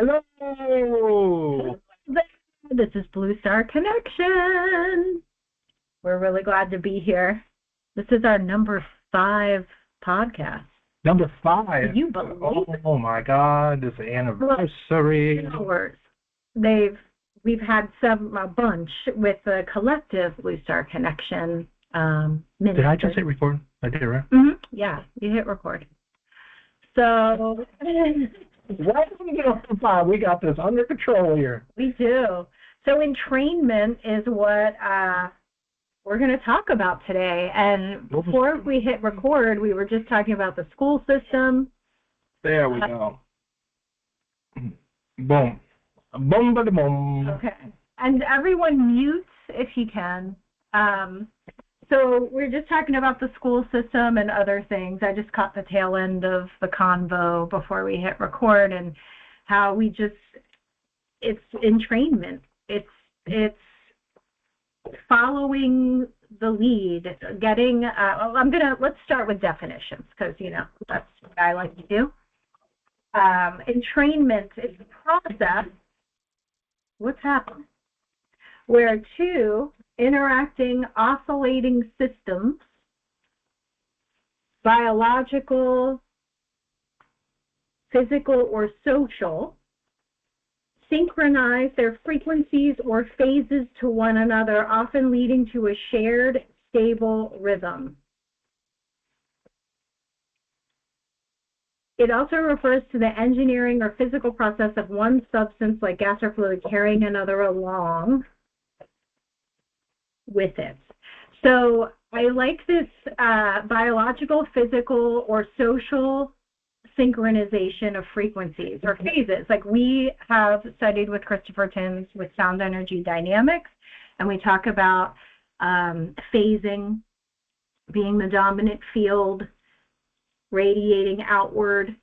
Hello. This is Blue Star Connection. We're really glad to be here. This is our number 5 podcast. Number 5. Can you believe it? Oh my God! This anniversary. We've had a bunch with the collective Blue Star Connection. Did I just hit record? I did, right? Yeah, you hit record. So. Why did we get up to 5? We got this under control here. We do. So entrainment is what we're going to talk about today. And before we hit record, we were just talking about the school system. There we go. Boom. Boom, ba boom. Okay. And everyone mute if you can. So we're just talking about the school system and other things. I just caught the tail end of the convo before we hit record, and how it's entrainment. It's following the lead, getting, let's start with definitions, because, that's what I like to do. Entrainment is the process, what's happening, where two interacting, oscillating systems, biological, physical, or social, synchronize their frequencies or phases to one another, often leading to a shared, stable rhythm. It also refers to the engineering or physical process of one substance, like gas or fluid, carrying another along with it. So I like this biological, physical, or social synchronization of frequencies or phases. Like we have studied with Christopher Timms with sound energy dynamics, and we talk about phasing being the dominant field, radiating outward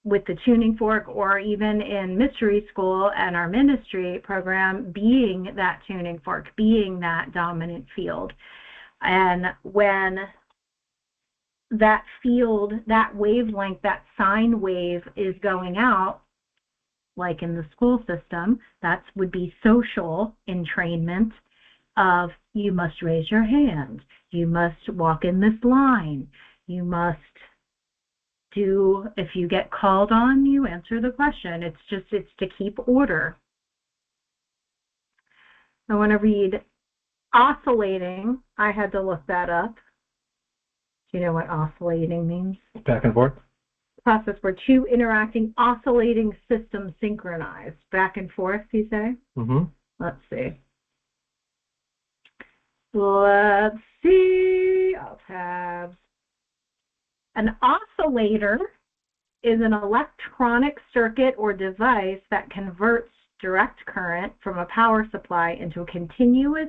with the tuning fork, or even in mystery school and our ministry program, being that tuning fork, being that dominant field. And when that field, that wavelength, that sine wave is going out, like in the school system, that would be social entrainment of you must raise your hand, you must walk in this line, you must do, if you get called on, you answer the question. It's to keep order. I want to read oscillating. I had to look that up. Do you know what oscillating means? Back and forth. Process where two interacting, oscillating systems synchronize. Back and forth, you say? Mm-hmm. Let's see. Let's see. Alt tabs. An oscillator is an electronic circuit or device that converts direct current from a power supply into a continuous,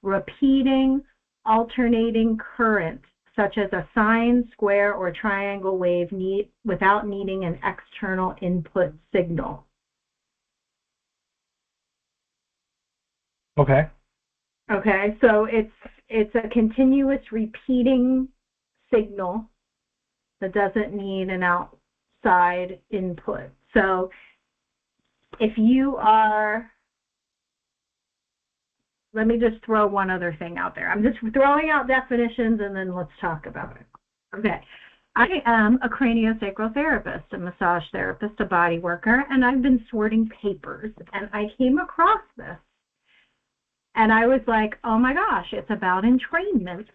repeating, alternating current, such as a sine, square, or triangle wave without needing an external input signal. Okay. Okay, so it's a continuous repeating signal that doesn't need an outside input. So if you are, let me just throw one other thing out there. I'm just throwing out definitions, and then let's talk about it. Okay. I am a craniosacral therapist, a massage therapist, a body worker, and I've been sorting papers, and I came across this. And I was like, oh my gosh, it's about entrainment.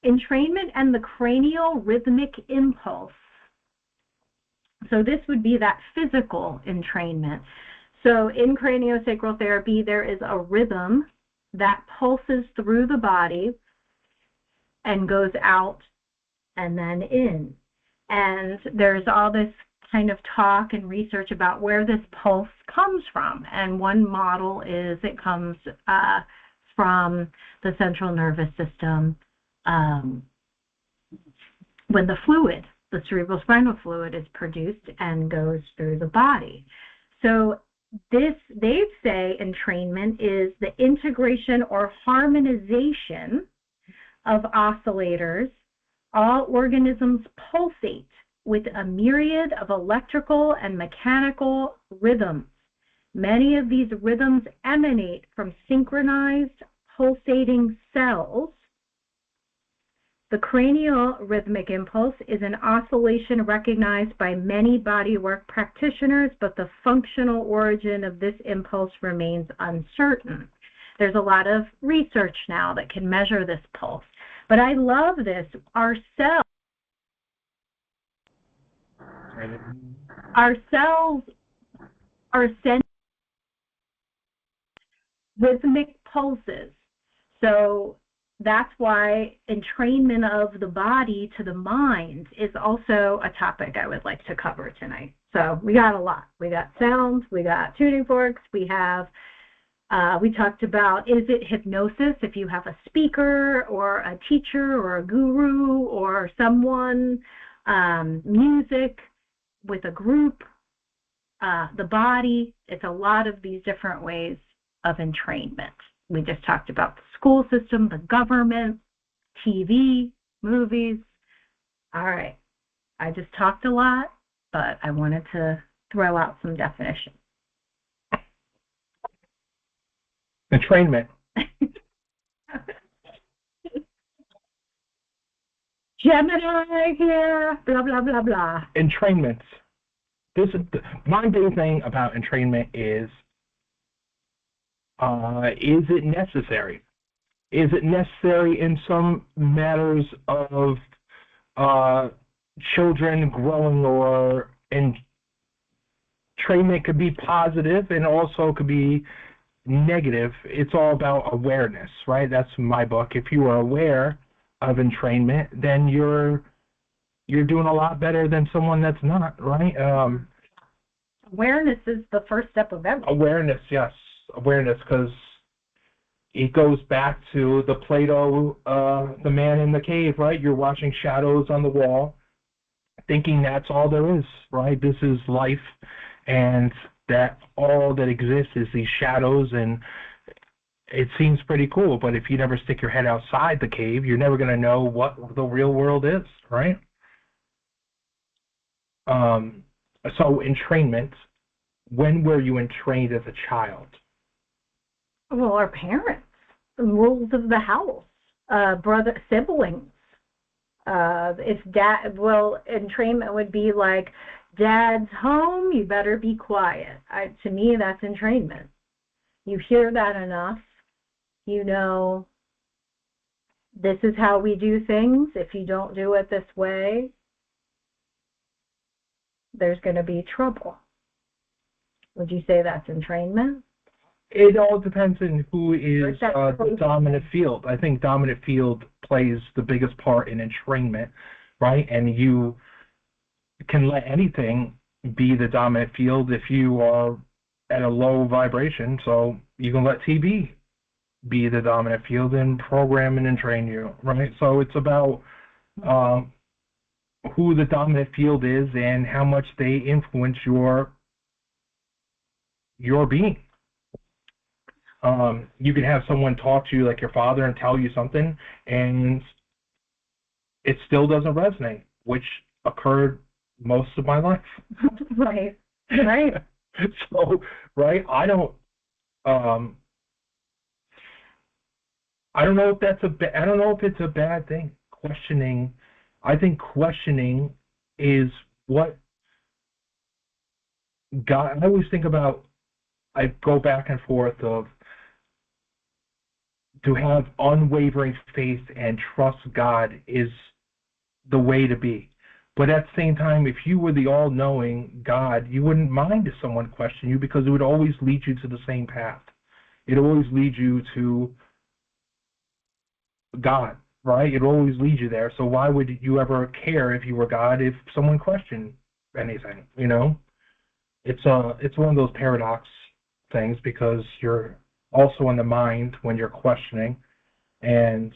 Entrainment and the cranial rhythmic impulse. So this would be that physical entrainment. So in craniosacral therapy, there is a rhythm that pulses through the body and goes out and then in. And there's all this kind of talk and research about where this pulse comes from. And one model is it comes from the central nervous system when the fluid, the cerebrospinal fluid, is produced and goes through the body. So this, they say, entrainment is the integration or harmonization of oscillators. All organisms pulsate with a myriad of electrical and mechanical rhythms. Many of these rhythms emanate from synchronized pulsating cells. The cranial rhythmic impulse is an oscillation recognized by many bodywork practitioners, but the functional origin of this impulse remains uncertain. There's a lot of research now that can measure this pulse. But I love this. Our cells are sending rhythmic pulses. So that's why entrainment of the body to the mind is also a topic I would like to cover tonight. So we got a lot. We got sounds, we got tuning forks, we talked about, is it hypnosis if you have a speaker or a teacher or a guru or someone, music with a group, the body. It's a lot of these different ways of entrainment. We just talked about the school system, the government, TV, movies. All right. I just talked a lot, but I wanted to throw out some definitions. Entrainment. Gemini here, blah, blah, blah, blah. Entrainments. My big thing about entrainment is it necessary? Is it necessary in some matters of children growing, or entrainment could be positive and also could be negative? It's all about awareness, right? That's my book. If you are aware of entrainment, then you're doing a lot better than someone that's not, right? Awareness is the first step of everything. Awareness, yes. Awareness, because it goes back to the Plato, the man in the cave, right? You're watching shadows on the wall, thinking that's all there is, right? This is life, and that all that exists is these shadows, and it seems pretty cool, but if you never stick your head outside the cave, you're never going to know what the real world is, right? So entrainment, when were you entrained as a child? Well, our parents, the rules of the house, brother, siblings. Entrainment would be like, Dad's home, you better be quiet. To me, that's entrainment. You hear that enough, you know, this is how we do things. If you don't do it this way, there's going to be trouble. Would you say that's entrainment? It all depends on who is the dominant field. I think dominant field plays the biggest part in entrainment, right? And you can let anything be the dominant field if you are at a low vibration. So you can let TV be the dominant field and program and entrain you, right? So it's about who the dominant field is and how much they influence your being. You can have someone talk to you like your father and tell you something, and it still doesn't resonate, which occurred most of my life. Right. So, right, I don't know if that's I don't know if it's a bad thing. Questioning, I think questioning is what God. I always think about. I go back and forth of to have unwavering faith and trust God is the way to be. But at the same time, if you were the all-knowing God, you wouldn't mind if someone questioned you, because it would always lead you to the same path. It would always lead you to God, right? It would always lead you there. So why would you ever care if you were God if someone questioned anything, you know? It's one of those paradox things, because you're also in the mind when you're questioning. And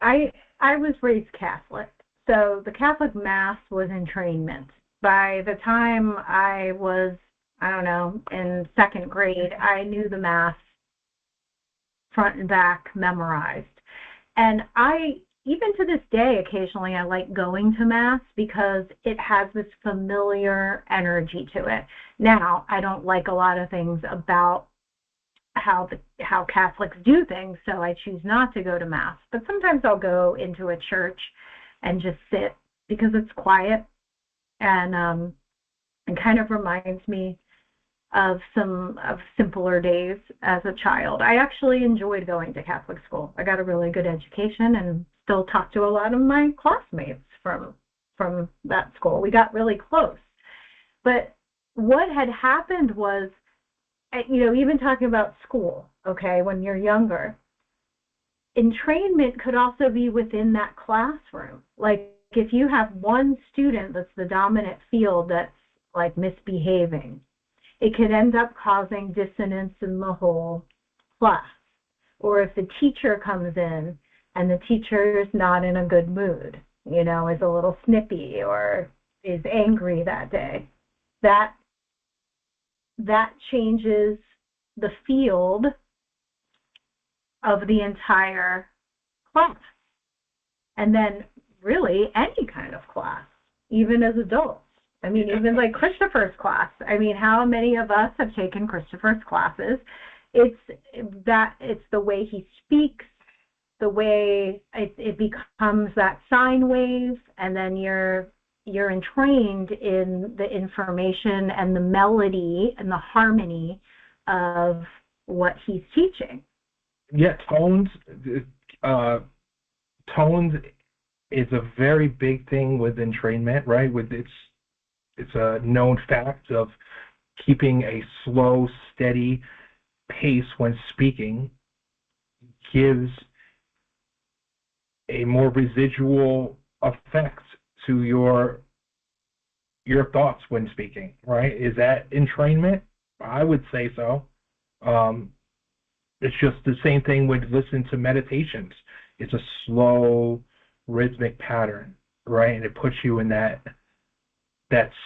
I was raised Catholic, so the Catholic Mass was entrainment. By the time I was, I don't know, in second grade, I knew the Mass front and back, memorized. And I even to this day, occasionally I like going to Mass because it has this familiar energy to it. Now, I don't like a lot of things about how Catholics do things, so I choose not to go to Mass. But sometimes I'll go into a church and just sit because it's quiet, and it kind of reminds me of some of simpler days as a child. I actually enjoyed going to Catholic school. I got a really good education and still talk to a lot of my classmates from that school. We got really close. But what had happened was, even talking about school, okay, when you're younger, entrainment could also be within that classroom. Like if you have one student that's the dominant field that's like misbehaving, it could end up causing dissonance in the whole class. Or if the teacher comes in and the teacher is not in a good mood, is a little snippy or is angry that day, that changes the field of the entire class. And then really any kind of class, even as adults. I mean, even like Christopher's class. I mean, how many of us have taken Christopher's classes? It's the way he speaks, the way it becomes that sine wave, and then you're entrained in the information and the melody and the harmony of what he's teaching. Yeah, tones is a very big thing with entrainment, right? It's a known fact of keeping a slow, steady pace when speaking gives a more residual effect to your thoughts when speaking, right? Is that entrainment? I would say so. It's just the same thing with listen to meditations. It's a slow, rhythmic pattern, right? And it puts you in that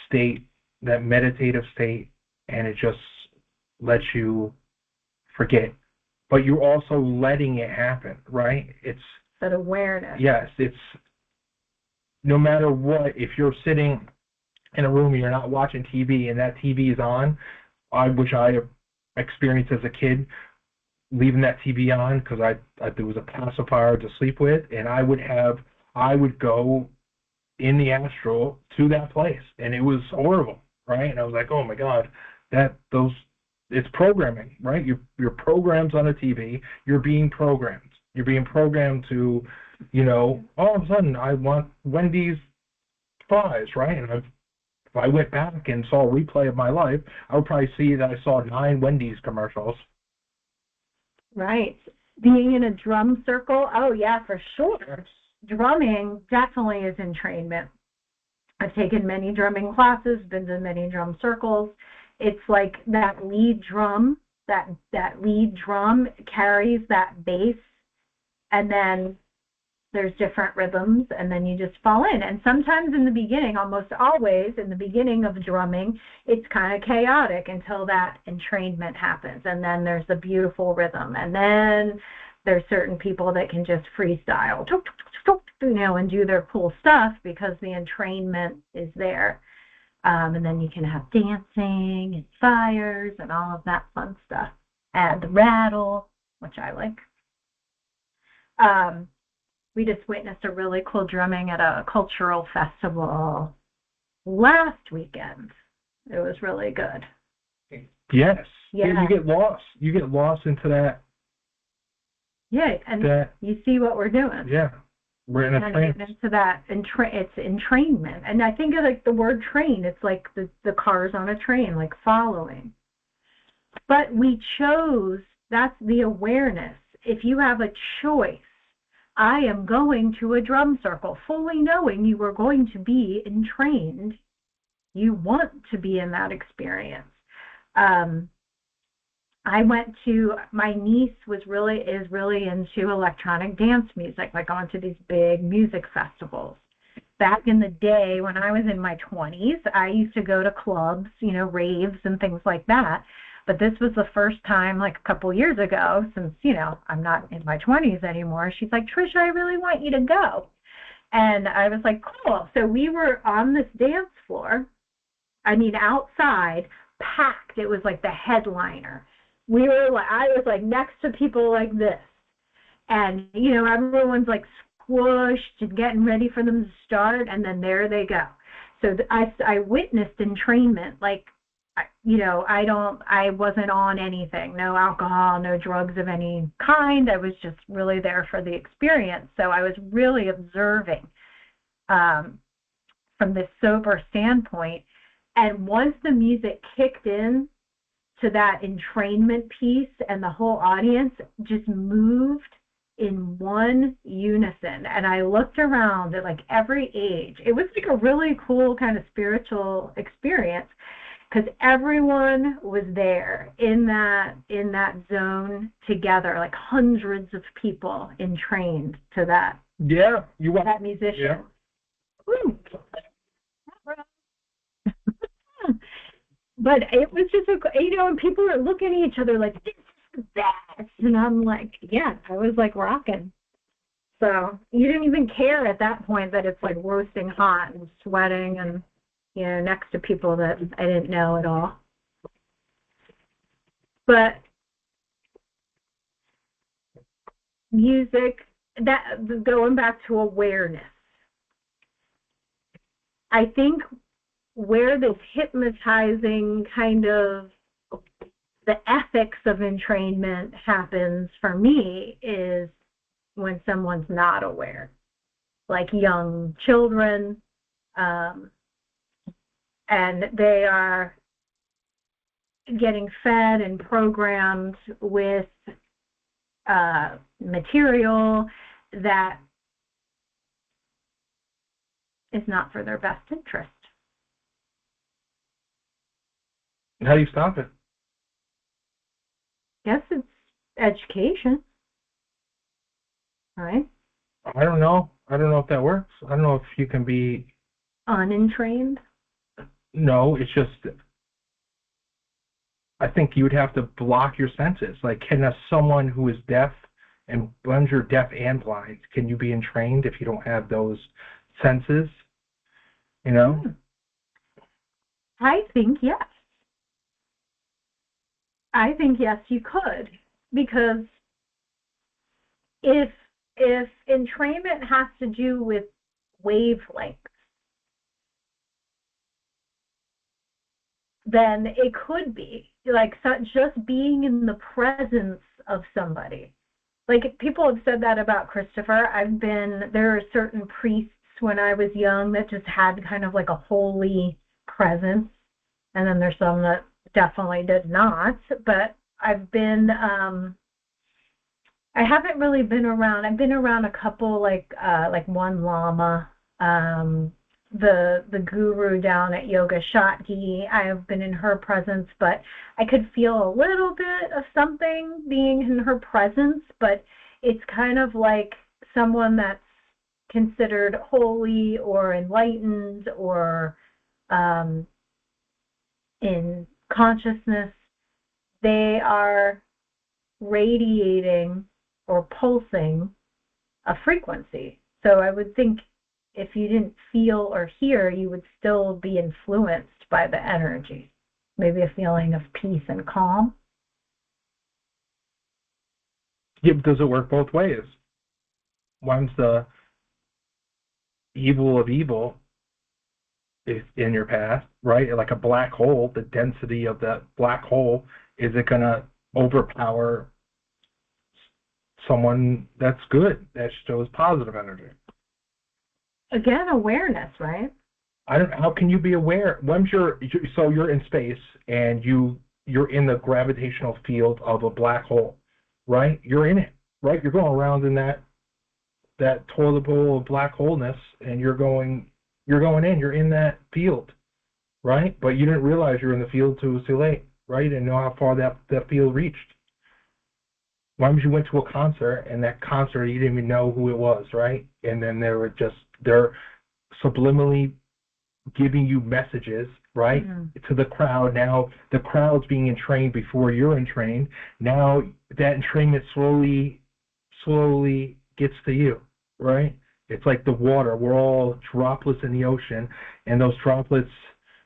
state, that meditative state, and it just lets you forget. But you're also letting it happen, right? It's that awareness. Yes, it's no matter what, if you're sitting in a room and you're not watching TV and that TV is on, which I experienced as a kid, leaving that TV on because there was a pacifier to sleep with, and I would go in the astral to that place, and it was horrible, right? And I was like, oh my God, it's programming, right? Your program's on a TV, you're being programmed to, all of a sudden I want Wendy's fries, right? And if I went back and saw a replay of my life, I would probably see that I saw 9 Wendy's commercials. Right. Being in a drum circle, oh yeah, for sure. Drumming definitely is entrainment. I've taken many drumming classes, been to many drum circles. It's like that lead drum carries that bass, and then there's different rhythms, and then you just fall in. And sometimes in the beginning, almost always in the beginning of drumming, it's kind of chaotic until that entrainment happens, and then there's a beautiful rhythm. And then there's certain people that can just freestyle, and do their cool stuff because the entrainment is there. And then you can have dancing and fires and all of that fun stuff. And the rattle, which I like. We just witnessed a really cool drumming at a cultural festival last weekend. It was really good. Yes. Yeah. You get lost. You get lost into that. Yeah, and you see what we're doing. Yeah. We're in a trance. Into that, it's entrainment. And I think of like the word train, it's like the cars on a train, like following. But we chose, that's the awareness. If you have a choice, I am going to a drum circle, fully knowing you are going to be entrained. You want to be in that experience. I went to, my niece is really into electronic dance music, like going to these big music festivals. Back in the day when I was in my 20s, I used to go to clubs, raves and things like that. But this was the first time, like a couple years ago, since, I'm not in my 20s anymore. She's like, Trisha, I really want you to go. And I was like, cool. So we were on this dance floor, outside, packed. It was like the headliner. I was like next to people like this. And, everyone's like squished and getting ready for them to start. And then there they go. So I witnessed entrainment. Like, I wasn't on anything, no alcohol, no drugs of any kind. I was just really there for the experience. So I was really observing from this sober standpoint. And once the music kicked in to that entrainment piece, and the whole audience just moved in one unison. And I looked around at like every age. It was like a really cool kind of spiritual experience, because everyone was there in that zone together, like hundreds of people entrained to that. Yeah, you want that musician. Yeah. But it was just and people are looking at each other like, this is the best. And I'm like, yeah, I was like rocking. So you didn't even care at that point that it's like roasting hot and sweating and, next to people that I didn't know at all. But music, that going back to awareness, I think where this hypnotizing kind of the ethics of entrainment happens for me is when someone's not aware, like young children, and they are getting fed and programmed with material that is not for their best interest. How do you stop it? Guess it's education, right? I don't know if that works. I don't know if you can be unentrained. No, it's just, I think you would have to block your senses. Like, can someone who is deaf, and once you're deaf and blind, can you be entrained if you don't have those senses? I think yes. I think yes, you could, because if entrainment has to do with wavelengths, then it could be like just being in the presence of somebody. Like, people have said that about Christopher. There are certain priests when I was young that just had kind of like a holy presence, and then there's some that definitely did not. But I haven't really been around. I've been around a couple, like one lama, the guru down at Yoga Shakti. I have been in her presence, but I could feel a little bit of something being in her presence, but it's kind of like someone that's considered holy or enlightened or in consciousness. They are radiating or pulsing a frequency. So I would think if you didn't feel or hear, you would still be influenced by the energy. Maybe a feeling of peace and calm. Yeah, but does it work both ways? One's the evil of evil is in your past, right? Like a black hole, the density of that black hole, is it going to overpower someone that's good, that shows positive energy? Again, awareness, right? How can you be aware? So you're in space and you're in the gravitational field of a black hole, right? You're in it, right? You're going around in that toilet bowl of black wholeness, and you're going in. You're in that field, right? But you didn't realize you're in the field till it was too late, right? You didn't know how far that field reached. Why would you went to a concert, and that concert you didn't even know who it was, right? And then they're subliminally giving you messages, right, Mm-hmm. to the crowd. Now the crowd's being entrained before you're entrained. Now that entrainment slowly gets to you, right? It's like the water. We're all droplets in the ocean, and those droplets,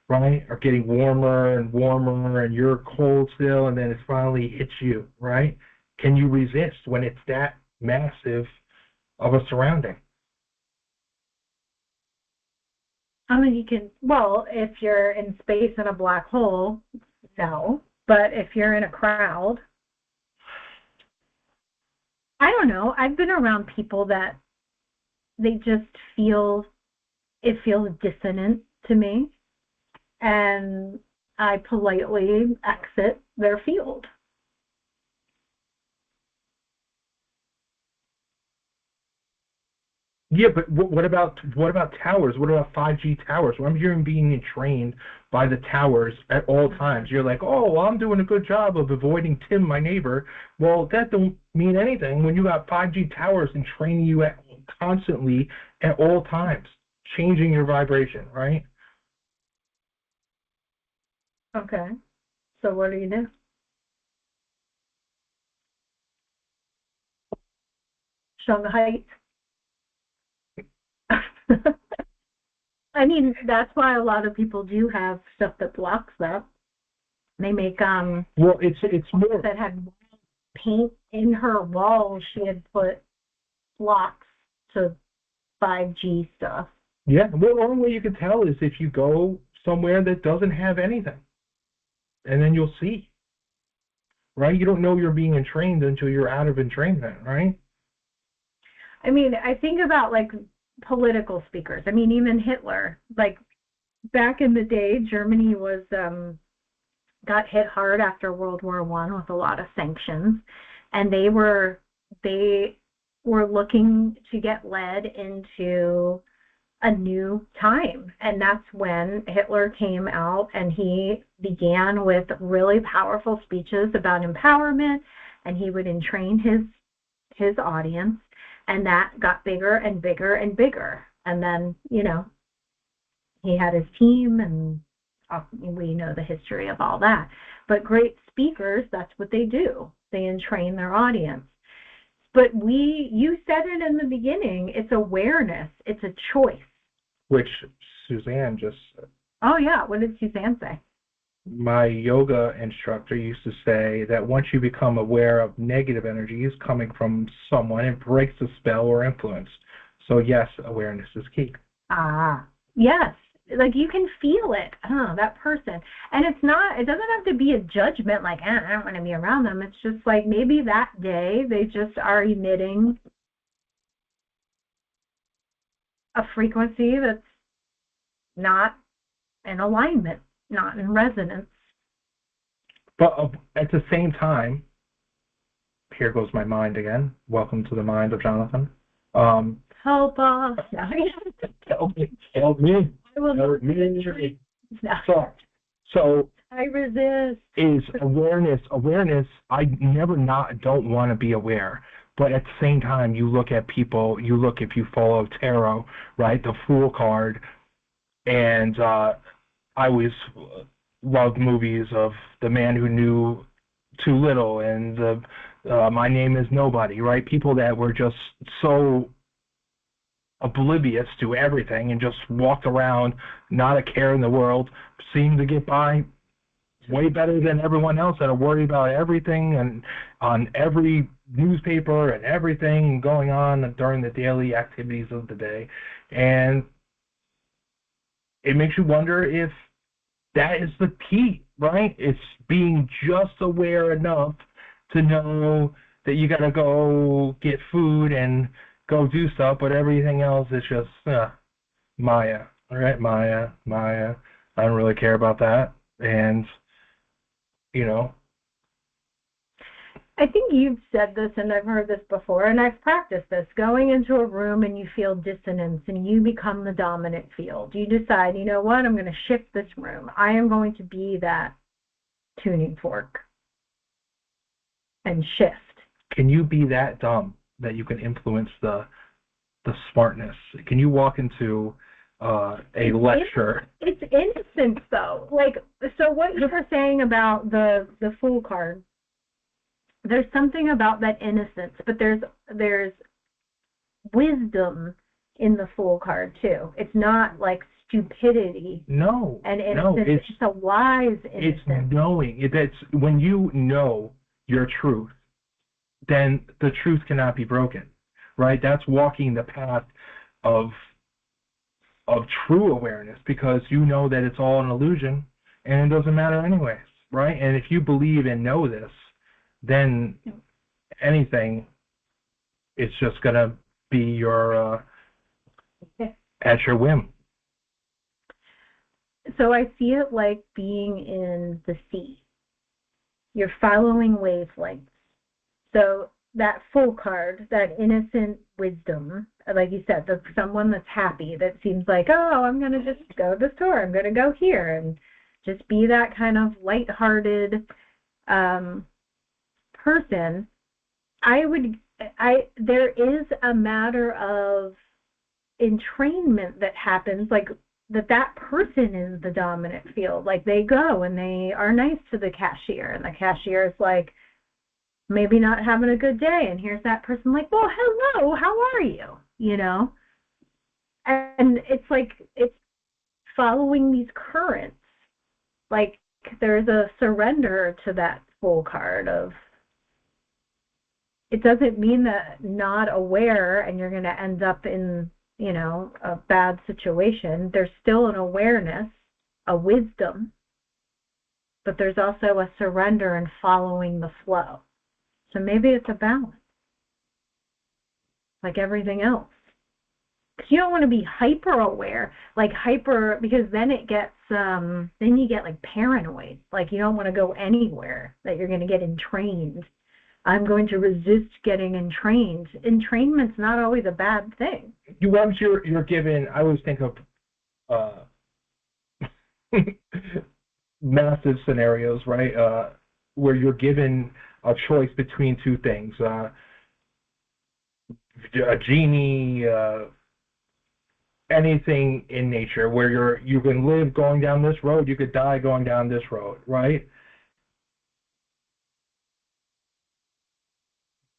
right, are getting warmer and warmer, and you're cold still, and then it finally hits you, right? Can you resist when it's that massive of a surrounding? I mean, you can, well, if you're in space in a black hole, no. But if you're in a crowd, I don't know. I've been around people that they just feel, it feels dissonant to me. And I politely exit their field. Yeah, but what about towers? What about 5G towers? When I'm hearing being entrained by the towers at all times, you're like, oh, well, I'm doing a good job of avoiding Tim, my neighbor. Well, that don't mean anything when you got 5G towers and training you constantly at all times, changing your vibration, right? Okay. So what do you do? Shanghai. I mean, that's why a lot of people do have stuff that blocks that. They make Well, it's more that had paint in her walls. She had put blocks to 5G stuff. yeah. Well, the only way you can tell is if you go somewhere that doesn't have anything, and then you'll see, right? You don't know you're being entrained until you're out of entrainment, right? I mean, I think about like political speakers. I mean, even Hitler, like back in the day, Germany was got hit hard after World War I with a lot of sanctions, and they were looking to get led into a new time. And that's when Hitler came out and he began with really powerful speeches about empowerment, and he would entrain his audience, and that got bigger and bigger and bigger. And then, he had his team, and we know the history of all that. But great speakers, that's what they do. They entrain their audience. But you said it in the beginning, it's awareness, it's a choice. Which Suzanne just said. Oh, yeah. What did Suzanne say? My yoga instructor used to say that once you become aware of negative energies coming from someone, it breaks the spell or influence. So yes, awareness is key. Ah, yes. Like you can feel it, that person. And it doesn't have to be a judgment like, I don't want to be around them. It's just like maybe that day they just are emitting a frequency that's not in alignment, not in resonance. But at the same time, here goes my mind again. Welcome to the mind of Jonathan. Help us. Help me. Help me. I will Help me. So I resist. Is awareness. I never don't want to be aware. But at the same time, you look at people, if you follow tarot, right, the Fool card, and I always loved movies of the man who knew too little and My Name is Nobody, right? People that were just so oblivious to everything and just walked around, not a care in the world, seemed to get by way better than everyone else that are worried about everything and on every newspaper and everything going on during the daily activities of the day. And it makes you wonder if that is the key, right? It's being just aware enough to know that you got to go get food and go do stuff, but everything else is just Maya. All right, Maya. I don't really care about that. And I think you've said this, and I've heard this before, and I've practiced this. Going into a room and you feel dissonance and you become the dominant field. You decide, you know what, I'm going to shift this room. I am going to be that tuning fork and shift. Can you be that dumb that you can influence the smartness? Can you walk into a lecture. It's innocence, though. Like, so what you're saying about the Fool card, there's something about that innocence, but there's wisdom in the Fool card too. It's not like stupidity. No, and innocence. It's a wise innocence. It's knowing. That's when you know your truth, then the truth cannot be broken, right? That's walking the path of true awareness, because you know that it's all an illusion and it doesn't matter anyways, right? And if you believe and know this, then anything, it's just gonna be your at your whim. So I see it like being in the sea. You're following wavelengths. So that Fool card, that innocent wisdom, like you said, someone that's happy, that seems like, oh, I'm going to just go to the store, I'm going to go here, and just be that kind of lighthearted person. There is a matter of entrainment that happens, like that person is the dominant field. Like they go and they are nice to the cashier, and the cashier is like maybe not having a good day, and here's that person like, well, hello, how are you? You know? And it's like, it's following these currents. Like there's a surrender to that Fool card of, it doesn't mean that not aware and you're going to end up in, you know, a bad situation. There's still an awareness, a wisdom, but there's also a surrender and following the flow. So maybe it's a balance, like everything else. Because you don't want to be hyper aware, because then it gets, then you get like paranoid. Like you don't want to go anywhere, that you're going to get entrained. I'm going to resist getting entrained. Entrainment's not always a bad thing. Once you're given, I always think of massive scenarios, right? Where you're given a choice between two things: a genie, anything in nature, where you can live going down this road, you could die going down this road, right?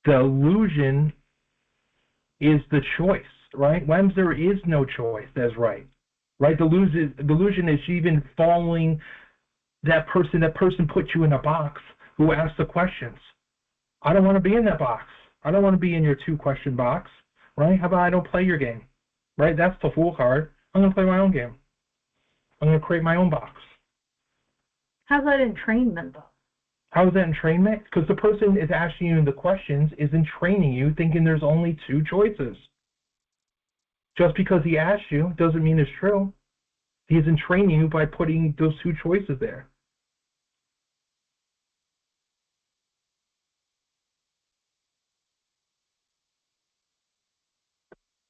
The illusion is the choice, right? When there is no choice, that's right. Right? The illusion is even following that person. That person put you in a box who asked the questions. I don't want to be in that box. I don't want to be in your 2-question box, right? How about I don't play your game, right? That's the Fool card. I'm going to play my own game. I'm going to create my own box. How's that entrainment, though? How is that entrainment? Because the person is asking you the questions is entraining you, thinking there's only 2 choices. Just because he asked you doesn't mean it's true. He's entraining you by putting those 2 choices there.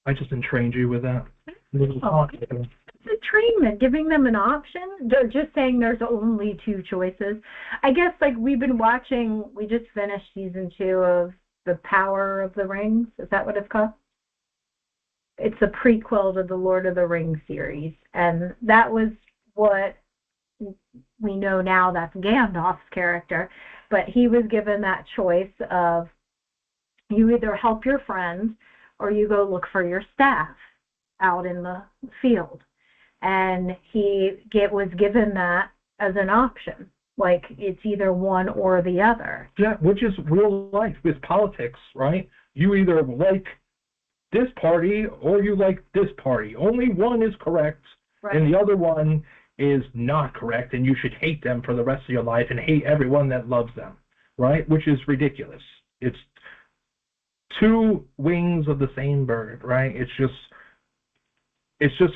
I just entrained you with that. Oh, it's entrainment, giving them an option. They're just saying there's only 2 choices. I guess, like, we just finished season 2 of The Power of the Rings. Is that what it's called? It's a prequel to the Lord of the Rings series. And that was what we know now, that's Gandalf's character. But he was given that choice of, you either help your friends or you go look for your staff out in the field. And he was given that as an option. Like, it's either one or the other. Yeah, which is real life with politics, right? You either like this party or you like this party. Only one is correct, right, and the other one is not correct, and you should hate them for the rest of your life and hate everyone that loves them, right? Which is ridiculous. It's 2 wings of the same bird, right? It's just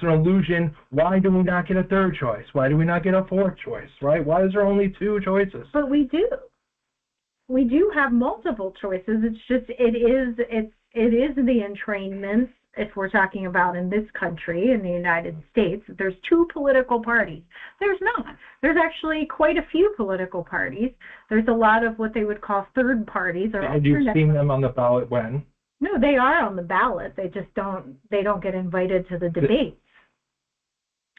an illusion. Why do we not get a 3rd choice? Why do we not get a 4th choice, right? Why is there only 2 choices? But we do. We do have multiple choices. It's just, it is the entrainment, if we're talking about in this country, in the United States. There's 2 political parties. There's not. There's actually quite a few political parties. There's a lot of what they would call third parties. And you've seen them on the ballot when? No, they are on the ballot. They just don't get invited to the debates.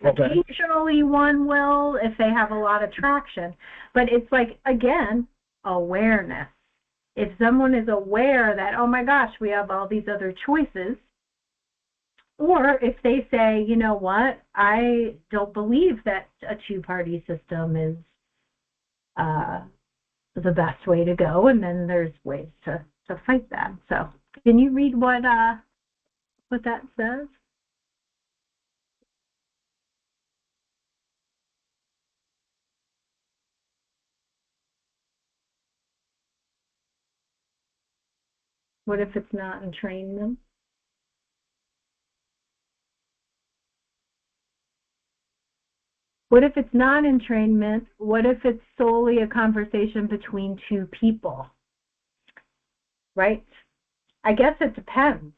Okay. Occasionally one will if they have a lot of traction. But it's like, again, awareness. If someone is aware that, oh my gosh, we have all these other choices, or if they say, you know what, I don't believe that a two-party system is the best way to go, and then there's ways to fight that. So can you read what that says? What if it's not entrainment? What if it's not entrainment? What if it's solely a conversation between two people? Right? I guess it depends.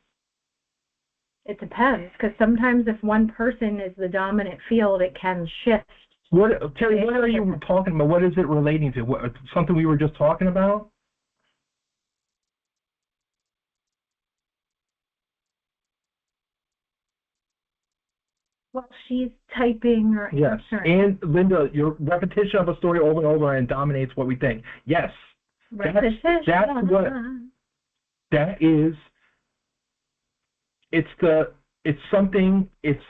It depends, because sometimes if one person is the dominant field, it can shift. Terry, what are you talking about? What is it relating to? What, something we were just talking about? Well, she's typing or Yes. answering. And Linda, your repetition of a story over and over and dominates what we think. Yes. Repetition. That's what that is. It's something, it's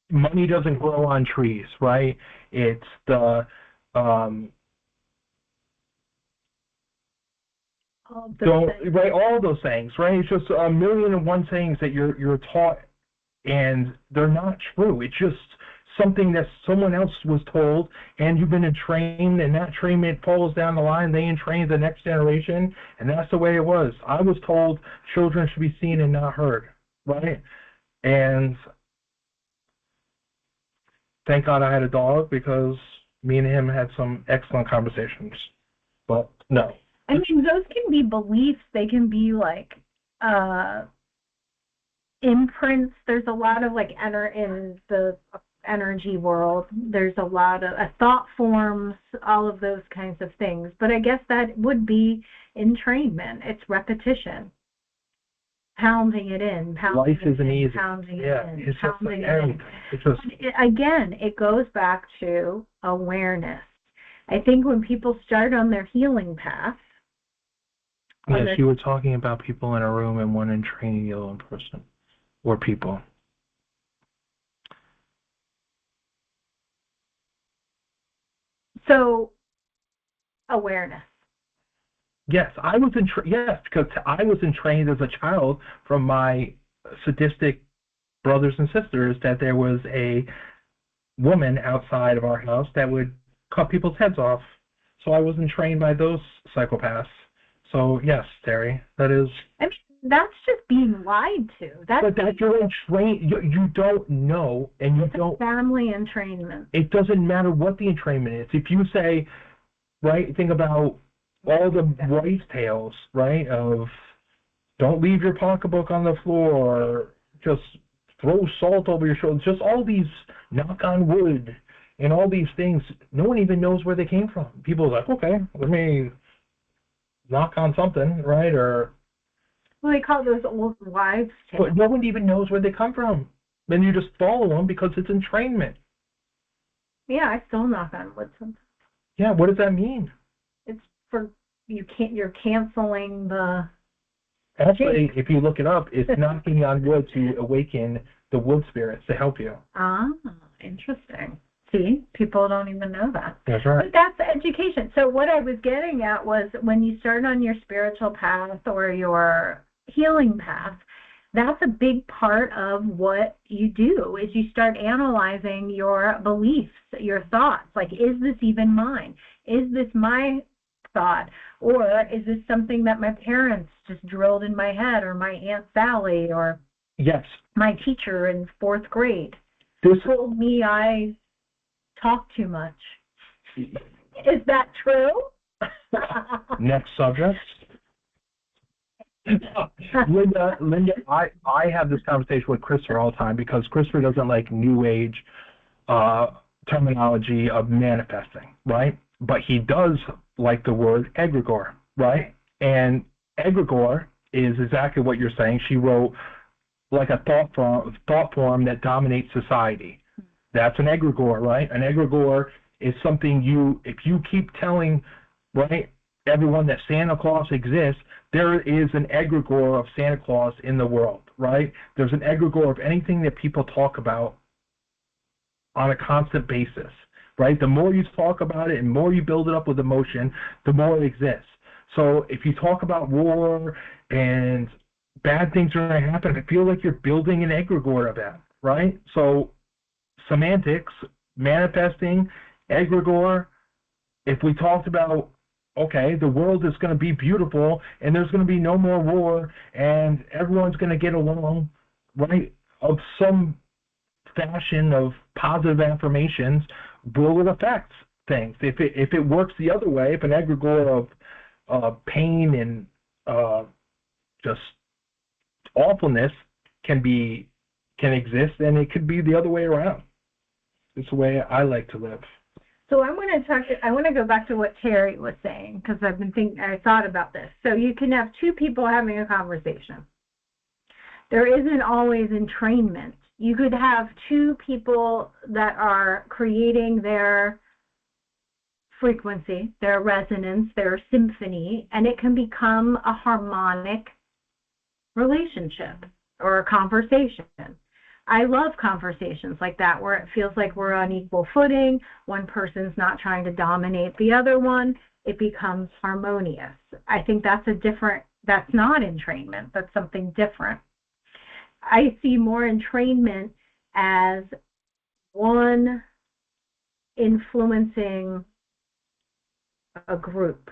money doesn't grow on trees, right? It's the right, all those things, right? It's just a million and one things that you're taught, and they're not true. It's just something that someone else was told, and you've been entrained, and that entrainment falls down the line. They entrain the next generation, and that's the way it was. I was told children should be seen and not heard, right? And thank God I had a dog, because me and him had some excellent conversations. But no. I mean, those can be beliefs. They can be like imprints. There's a lot of like in the energy world. There's a lot of thought forms, all of those kinds of things. But I guess that would be entrainment. It's repetition. Pounding it in, Life isn't easy. Pounding it in, it's pounding just it in. It's just, again, it goes back to awareness. I think when people start on their healing path. Yes, you were talking about people in a room and one entraining the other person, or people. So, awareness. Yes, because I was entrained as a child from my sadistic brothers and sisters that there was a woman outside of our house that would cut people's heads off. So I was entrained by those psychopaths. So yes, Terry, that is. I mean, that's just being lied to. But that you're entrained, you don't know, and you don't. Family entrainment. It doesn't matter what the entrainment is. If you say, right, think about all the wives' tales, right, of don't leave your pocketbook on the floor, just throw salt over your shoulder, just all these knock on wood and all these things. No one even knows where they came from. People are like, okay, let me knock on something, right? Or well, they call those old wives' tales. But no one even knows where they come from. Then you just follow them because it's entrainment. Yeah, I still knock on wood sometimes. Yeah, what does that mean? It's for you're canceling the. Actually, if you look it up, it's knocking on wood to awaken the wood spirits to help you. Ah, interesting. See, people don't even know that. That's right. But that's education. So what I was getting at was when you start on your spiritual path or your healing path, that's a big part of what you do is you start analyzing your beliefs, your thoughts. Like, is this even mine? Is this my thought? Or is this something that my parents just drilled in my head, or my Aunt Sally, or yes, my teacher in 4th grade this told me I talk too much. Is that true? Next subject. Linda, I have this conversation with Christopher all the time because Christopher doesn't like New Age terminology of manifesting, right? But he does like the word egregore, right? And egregore is exactly what you're saying. She wrote like a thought form that dominates society. That's an egregore, right? An egregore is something if you keep telling, right, everyone that Santa Claus exists, there is an egregore of Santa Claus in the world, right? There's an egregore of anything that people talk about on a constant basis, right? The more you talk about it and more you build it up with emotion, the more it exists. So if you talk about war and bad things are going to happen, I feel like you're building an egregore of that, right? So semantics, manifesting, egregore, if we talked about, okay, the world is going to be beautiful and there's going to be no more war and everyone's going to get along, right, of some fashion of positive affirmations, will it affect things? If it works the other way, if an egregore of pain and just awfulness can exist, then it could be the other way around. It's the way I like to live. So I want to go back to what Terry was saying, because I thought about this. So you can have two people having a conversation. There isn't always entrainment. You could have two people that are creating their frequency, their resonance, their symphony, and it can become a harmonic relationship or a conversation. I love conversations like that where it feels like we're on equal footing, one person's not trying to dominate the other one, it becomes harmonious. I think that's not entrainment, that's something different. I see more entrainment as one influencing a group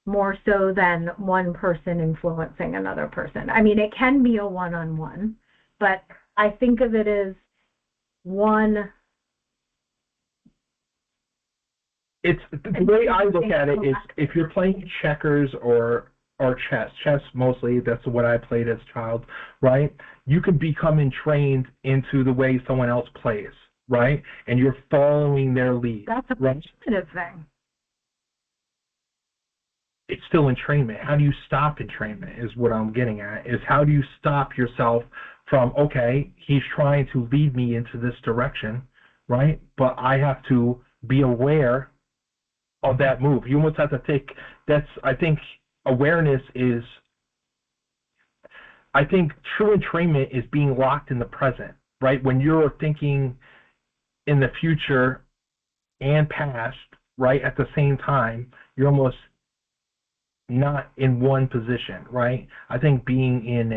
more so than one person influencing another person. I mean, it can be a one-on-one, but I think of it as one. It's the way I look at it is if you're playing checkers or chess mostly, that's what I played as a child, right? You can become entrained into the way someone else plays, right? And you're following their lead. That's a positive thing. It's still entrainment. How do you stop entrainment is what I'm getting at, is how do you stop yourself from, okay, he's trying to lead me into this direction, right? But I have to be aware of that move. You almost have to take, I think awareness is, I think true entrainment is being locked in the present, right? When you're thinking in the future and past, right, at the same time, you're almost not in one position, right? I think being in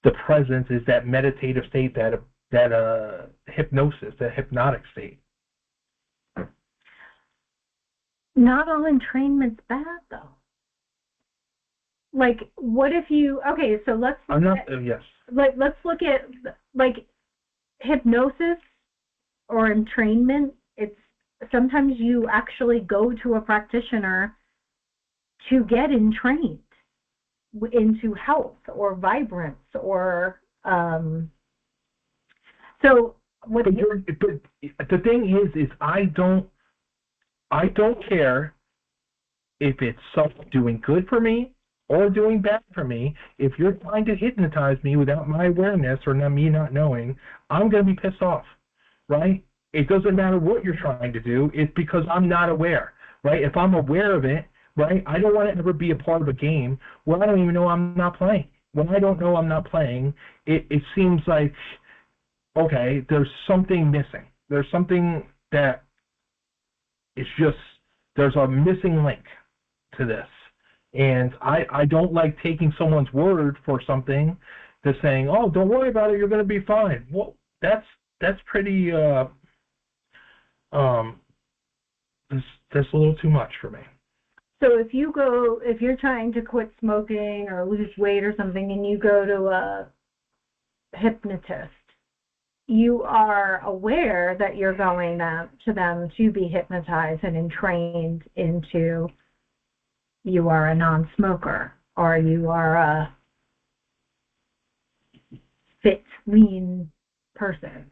the present is that meditative state, that hypnosis, that hypnotic state. Not all entrainment's bad, though. Like, what if you? Okay, so let's. Yes. Let's look at like hypnosis or entrainment. It's sometimes you actually go to a practitioner to get entrained into health or vibrance or so what. But the thing is I don't care if it's something doing good for me or doing bad for me. If you're trying to hypnotize me without my awareness or me not knowing, I'm going to be pissed off, right? It doesn't matter what you're trying to do. It's because I'm not aware, right? If I'm aware of it, right, I don't want to ever be a part of a game where I don't even know I'm not playing. When I don't know I'm not playing, it seems like, okay, there's something missing. There's something that it's just, there's a missing link to this. And I don't like taking someone's word for something that's saying, oh, don't worry about it, you're going to be fine. Well, that's pretty, that's a little too much for me. So if you're trying to quit smoking or lose weight or something and you go to a hypnotist, you are aware that you're going to them to be hypnotized and entrained into you are a non-smoker or you are a fit, lean person.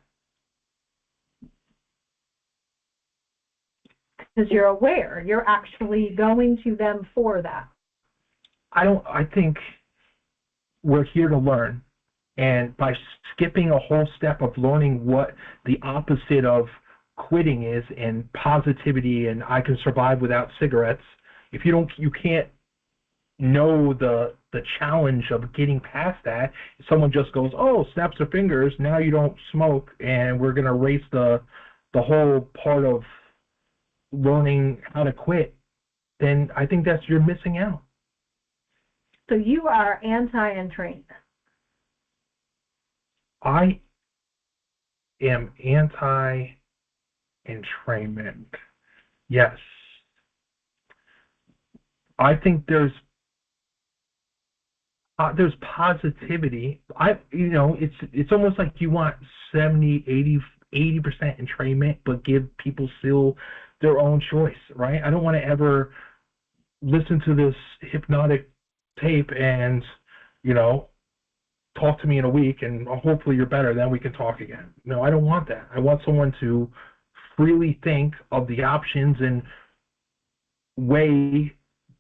Because you're aware, you're actually going to them for that. I think we're here to learn. And by skipping a whole step of learning what the opposite of quitting is and positivity and I can survive without cigarettes, if you can't know the challenge of getting past that, someone just goes, oh, snaps their fingers, now you don't smoke, and we're going to erase the whole part of learning how to quit, then I think you're missing out. So you are anti-entrainment. I am anti-entrainment. Yes. I think there's positivity. It's almost like you want 70, 80% entrainment, but give people still their own choice, right? I don't want to ever listen to this hypnotic tape and, talk to me in a week and hopefully you're better, then we can talk again. No, I don't want that. I want someone to freely think of the options and weigh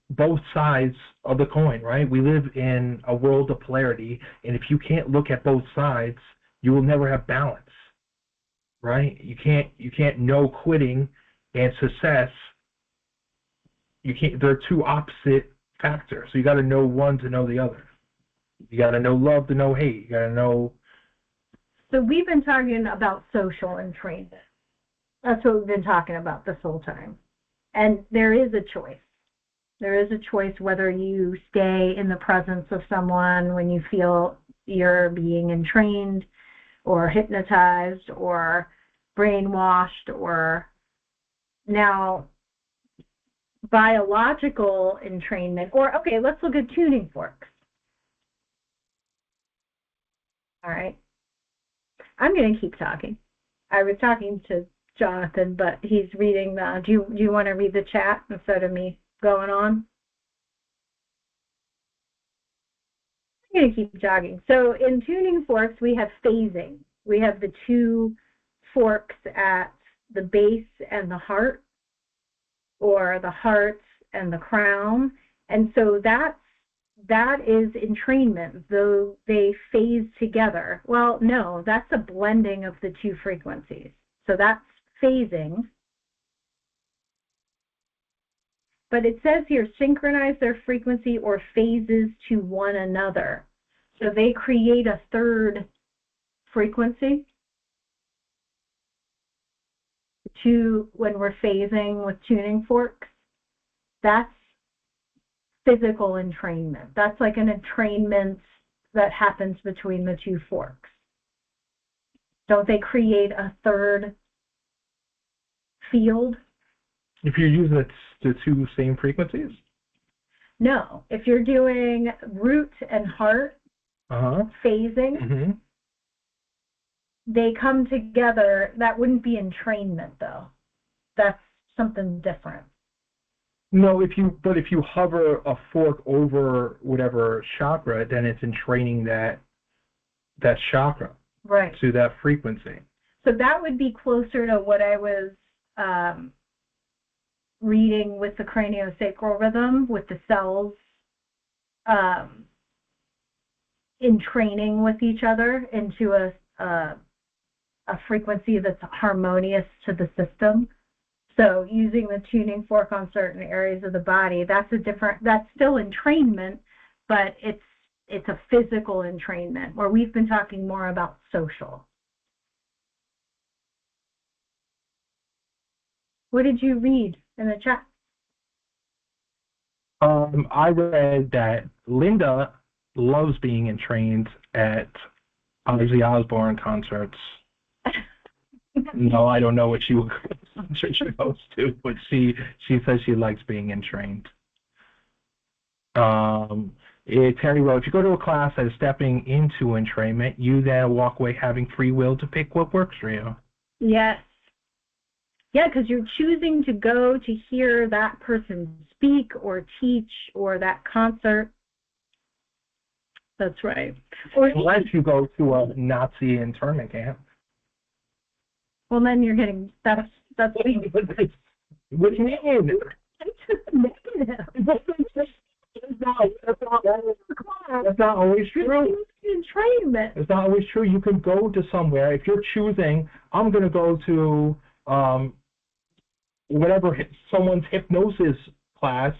both sides of the coin, right? We live in a world of polarity, and if you can't look at both sides, you will never have balance, right? You can't know quitting and success. You can't. They're two opposite factors. So you got to know one to know the other. You got to know love to know hate. You got to know. So we've been talking about social entrainment. That's what we've been talking about this whole time. And there is a choice. There is a choice whether you stay in the presence of someone when you feel you're being entrained or hypnotized or brainwashed, or now biological entrainment. Or, okay, let's look at tuning forks. All right. I'm going to keep talking. I was talking to Jonathan, but he's reading the, do you want to read the chat instead of me going on? I'm going to keep jogging. So in tuning forks, we have phasing. We have the two forks at the base and the heart, or the heart and the crown. And so that is entrainment, though they phase together. Well, no, that's a blending of the two frequencies. So that's phasing. But it says here, synchronize their frequency or phases to one another. So they create a third frequency when we're phasing with tuning forks. That's physical entrainment. That's like an entrainment that happens between the two forks. Don't they create a third field? If you're using the two same frequencies? No. If you're doing root and heart phasing, they come together. That wouldn't be entrainment, though. That's something different. No, if you hover a fork over whatever chakra, then it's entraining that chakra, right, to that frequency. So that would be closer to what I was reading with the craniosacral rhythm, with the cells entraining with each other into a frequency that's harmonious to the system. So using the tuning fork on certain areas of the body, that's still entrainment, but it's a physical entrainment, where we've been talking more about social. What did you read in the chat? I read that Linda loves being entrained at Ozzy Osbourne concerts. No, I don't know what she goes to, but she says she likes being entrained. Terry wrote, if you go to a class that is stepping into entrainment, you then walk away having free will to pick what works for you. Yes. Yeah, because you're choosing to go to hear that person speak or teach, or that concert. That's right. Or unless you go to a Nazi internment camp. Well, then you're getting that's what do you mean? negative. That's not always true. Entrainment. It's not always true. You can go to somewhere, if you're choosing, I'm going to go to whatever, someone's hypnosis class,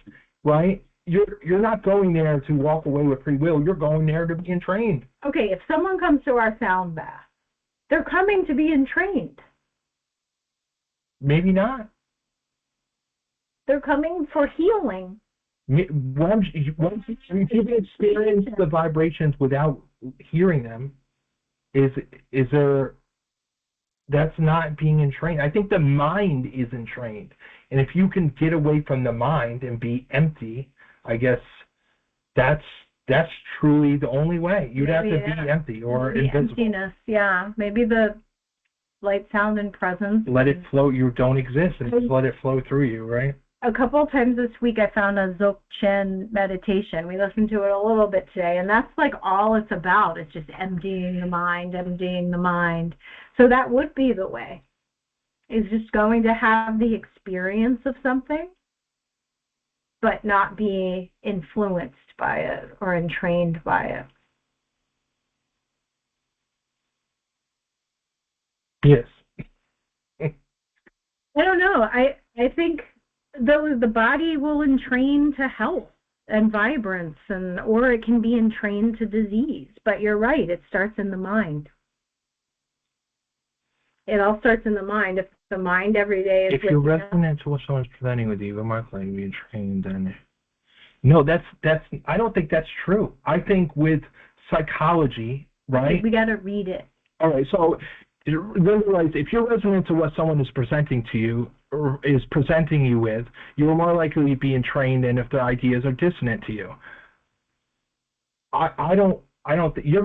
right? You're not going there to walk away with free will. You're going there to be entrained. Okay, if someone comes to our sound bath, they're coming to be entrained. Maybe not. They're coming for healing. Once you experience the vibrations without hearing them, is there? That's not being entrained. I think the mind is entrained, and if you can get away from the mind and be empty, I guess that's truly the only way. You'd have to be empty or invisible. Emptiness, yeah. Maybe the light, sound, and presence. Let it flow. You don't exist, and just let it flow through you, right? A couple of times this week I found a Dzogchen meditation. We listened to it a little bit today, and that's like all it's about. It's just emptying the mind, emptying the mind. So that would be the way, is just going to have the experience of something, but not be influenced by it or entrained by it. Yes. I don't know. I think the body will entrain to health and vibrance, or it can be entrained to disease. But you're right, it starts in the mind. It all starts in the mind. If the mind every day is... If you're resonant to what someone's presenting with you, am I going to be trained? Then no, that's. I don't think that's true. I think with psychology, right? We got to read it. All right, so realize if you're resonant to what someone is presenting to you or is presenting you with, you're more likely to be entrained than if the ideas are dissonant to you. I don't think you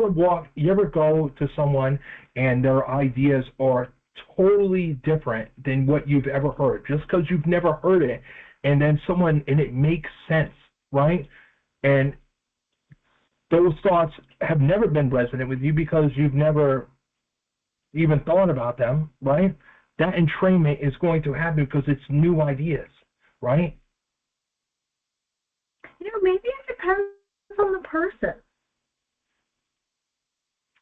ever go to someone and their ideas are totally different than what you've ever heard, just because you've never heard it, and then and it makes sense, right? And those thoughts have never been resonant with you because you've never even thought about them, right? That entrainment is going to happen because it's new ideas, right? Maybe it depends on the person.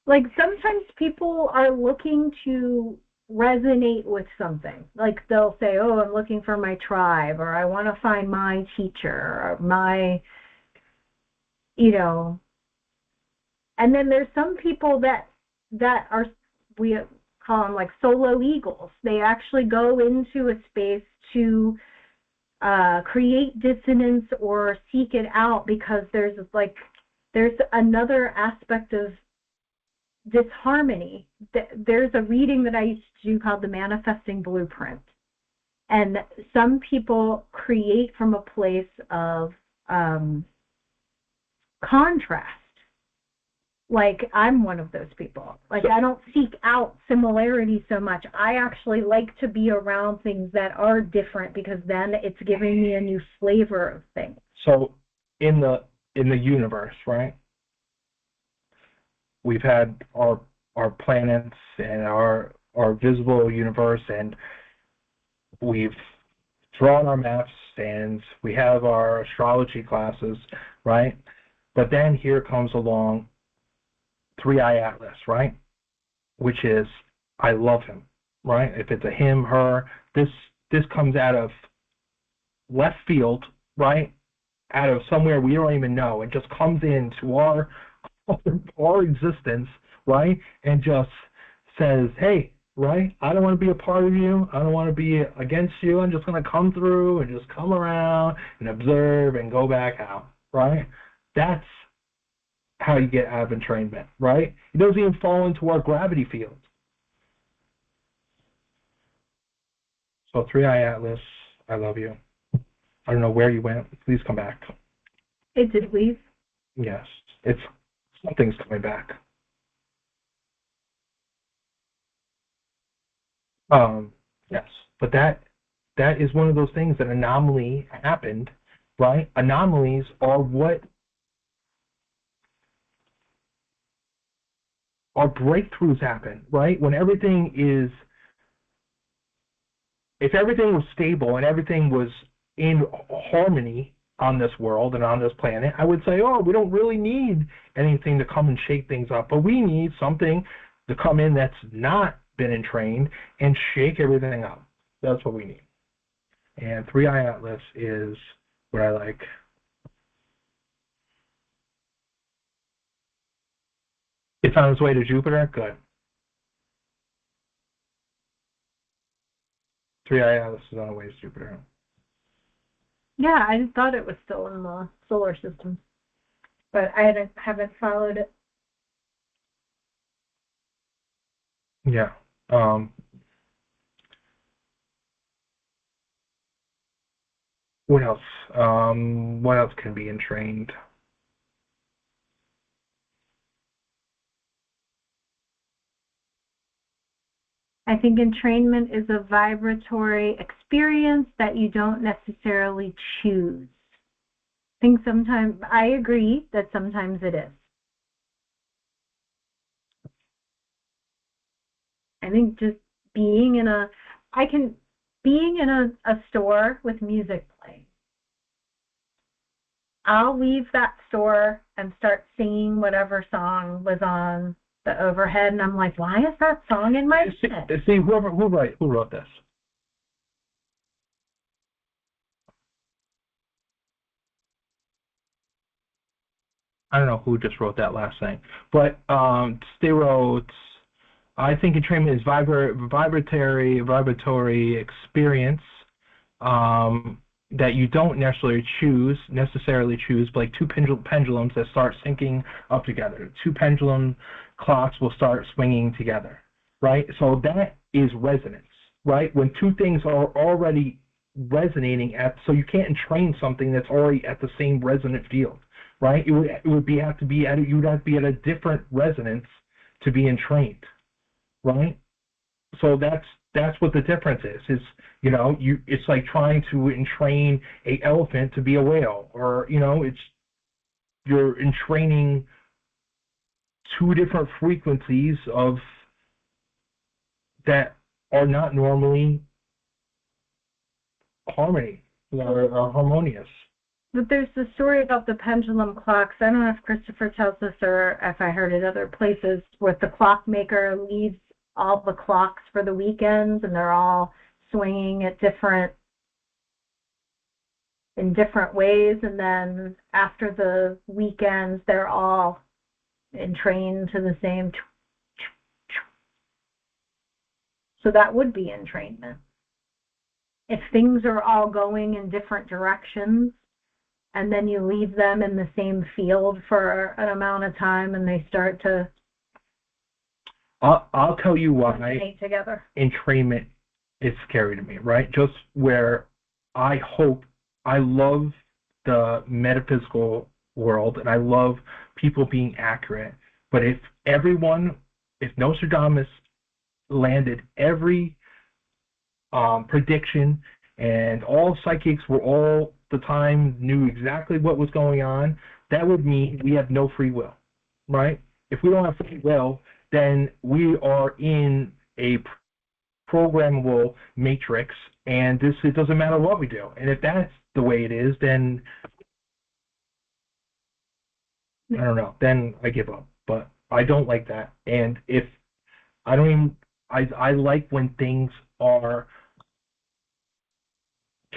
Like sometimes people are looking to resonate with something. Like they'll say, oh, I'm looking for my tribe, or I want to find my teacher, or my, and then there's some people that are, we call them like solo eagles. They actually go into a space to create dissonance or seek it out because there's another aspect of disharmony. There's a reading that I used to do called the Manifesting Blueprint, and some people create from a place of contrast. Like I'm one of those people. Like I don't seek out similarity so much. I actually like to be around things that are different because then it's giving me a new flavor of things. So in the universe, right? We've had our planets and our visible universe, and we've drawn our maps, and we have our astrology classes, right? But then here comes along Three-Eye Atlas, right? Which is, I love him, right? If it's a him, her, this comes out of left field, right? Out of somewhere we don't even know. It just comes into our existence, right? And just says, hey, right? I don't want to be a part of you. I don't want to be against you. I'm just going to come through and just come around and observe and go back out, right? That's how you get out of entrainment, right? It doesn't even fall into our gravity field. So Three-Eye Atlas, I love you. I don't know where you went. Please come back. It did leave? Yes. Something's coming back. Yes. But that is one of those things, that anomaly happened, right? Anomalies are what our breakthroughs happen, right? When if everything was stable and everything was in harmony, on this world and on this planet, I would say, oh, we don't really need anything to come and shake things up, but we need something to come in that's not been entrained and shake everything up. That's what we need. And 3i Atlas is what I like. It's on its way to Jupiter? Good. 3i Atlas is on its way to Jupiter. Yeah, I thought it was still in the solar system, but I haven't followed it. Yeah. What else? What else can be entrained? I think entrainment is a vibratory experience that you don't necessarily choose. I think sometimes, I agree that sometimes it is. I think just being in a store with music playing. I'll leave that store and start singing whatever song was on the overhead, and I'm like, why is that song in my head? See, who wrote this? I don't know who just wrote that last thing, but they wrote, I think entrainment is vibratory experience that you don't necessarily choose, but like two pendulums that start syncing up together. Two pendulum clocks will start swinging together, right? So that is resonance, right? When two things are already resonating so you can't entrain something that's already at the same resonant field, right? You would have to be at a different resonance to be entrained, right? So that's what the difference is it's like trying to entrain an elephant to be a whale, or you're entraining two different frequencies of that are not normally harmony or harmonious. But there's the story about the pendulum clocks. I don't know if Christopher tells this or if I heard it other places, where the clockmaker leaves all the clocks for the weekends and they're all swinging at in different ways, and then after the weekends they're all entrained to the same. So that would be entrainment. If things are all going in different directions and then you leave them in the same field for an amount of time and they start to I'll tell you why together. Entrainment is scary to me, right? Just where I love the metaphysical world and I love people being accurate, but if Nostradamus landed every prediction and all psychics were all the time knew exactly what was going on, that would mean we have no free will, right? If we don't have free will, then we are in a programmable matrix, and it doesn't matter what we do. And if that's the way it is, then I don't know. Then I give up. But I don't like that. And if I don't even, I like when things are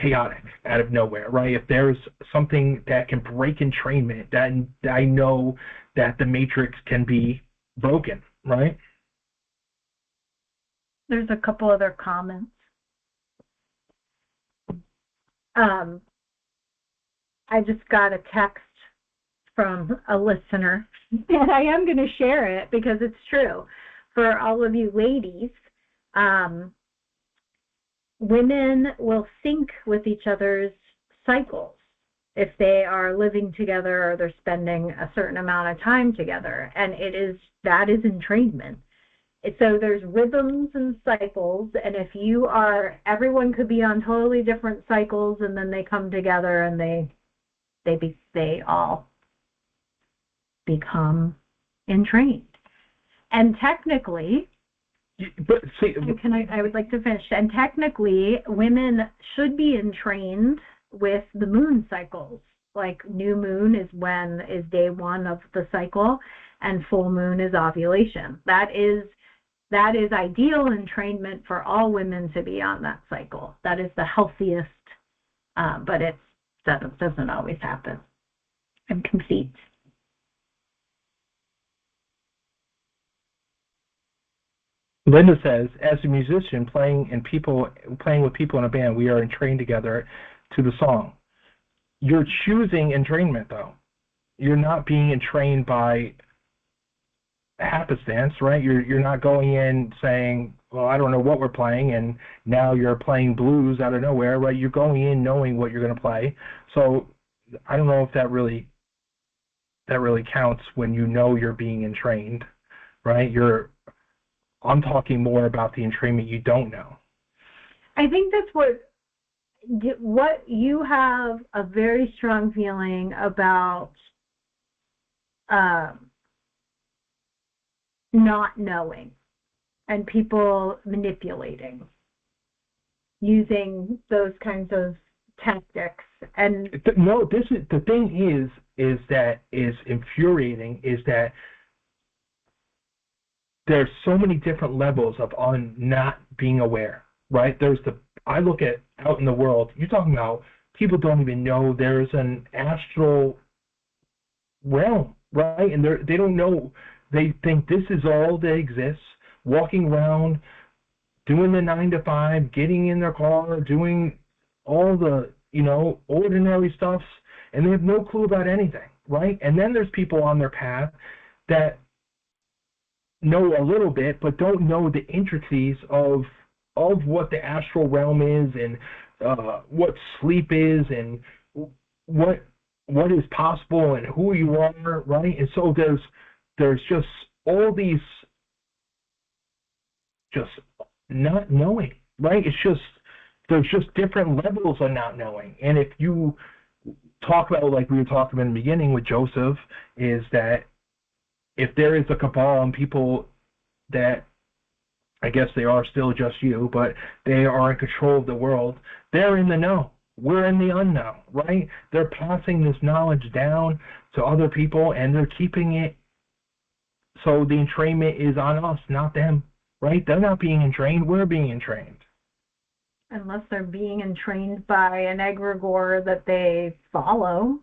chaotic out of nowhere, right? If there's something that can break entrainment, then I know that the matrix can be broken, right? There's a couple other comments. I just got a text from a listener, and I am going to share it because it's true. For all of you ladies, women will sync with each other's cycles if they are living together or they're spending a certain amount of time together, and that is entrainment. So there's rhythms and cycles, and if everyone could be on totally different cycles, and then they come together and they all become entrained. And technically, but see, I would like to finish. And technically, women should be entrained with the moon cycles. Like new moon is day 1 of the cycle, and full moon is ovulation. That is ideal entrainment for all women to be on that cycle. That is the healthiest, but that doesn't always happen. I'm complete. Linda says, as a musician playing with people in a band, we are entrained together to the song. You're choosing entrainment, though. You're not being entrained by happenstance, right? You're not going in saying, well, I don't know what we're playing, and now you're playing blues out of nowhere, right? You're going in knowing what you're going to play. So I don't know if that really counts when you know you're being entrained, right? I'm talking more about the entrainment you don't know. I think that's what you have a very strong feeling about not knowing and people manipulating, using those kinds of tactics. And no, the thing is that is infuriating is that there's so many different levels of not being aware, right? I look at out in the world, you're talking about people don't even know there's an astral realm, right? And they don't know. They think this is all that exists, walking around, doing the 9 to 5, getting in their car, doing all the, ordinary stuff, and they have no clue about anything, right? And then there's people on their path that know a little bit, but don't know the intricacies of what the astral realm is, and what sleep is, and what is possible, and who you are, right? And so there's just all these just not knowing, right? There's just different levels of not knowing. And if you talk about, like we were talking in the beginning with Joseph, is that if there is a cabal and people that, I guess they are still just you, but they are in control of the world, they're in the know. We're in the unknown, right? They're passing this knowledge down to other people, and they're keeping it so the entrainment is on us, not them, right? They're not being entrained, we're being entrained. Unless they're being entrained by an egregore that they follow.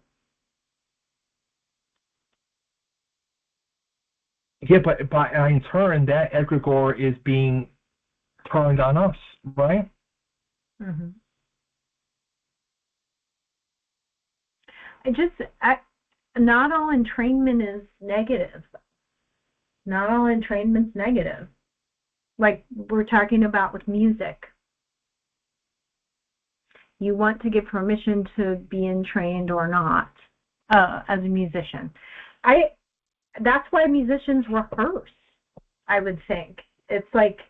Yeah, but in turn, that egregore is being turned on us, right? Mm-hmm. Not all entrainment is negative. Not all entrainment's negative. Like we're talking about with music. You want to give permission to be entrained or not as a musician. That's why musicians rehearse, I would think. It's like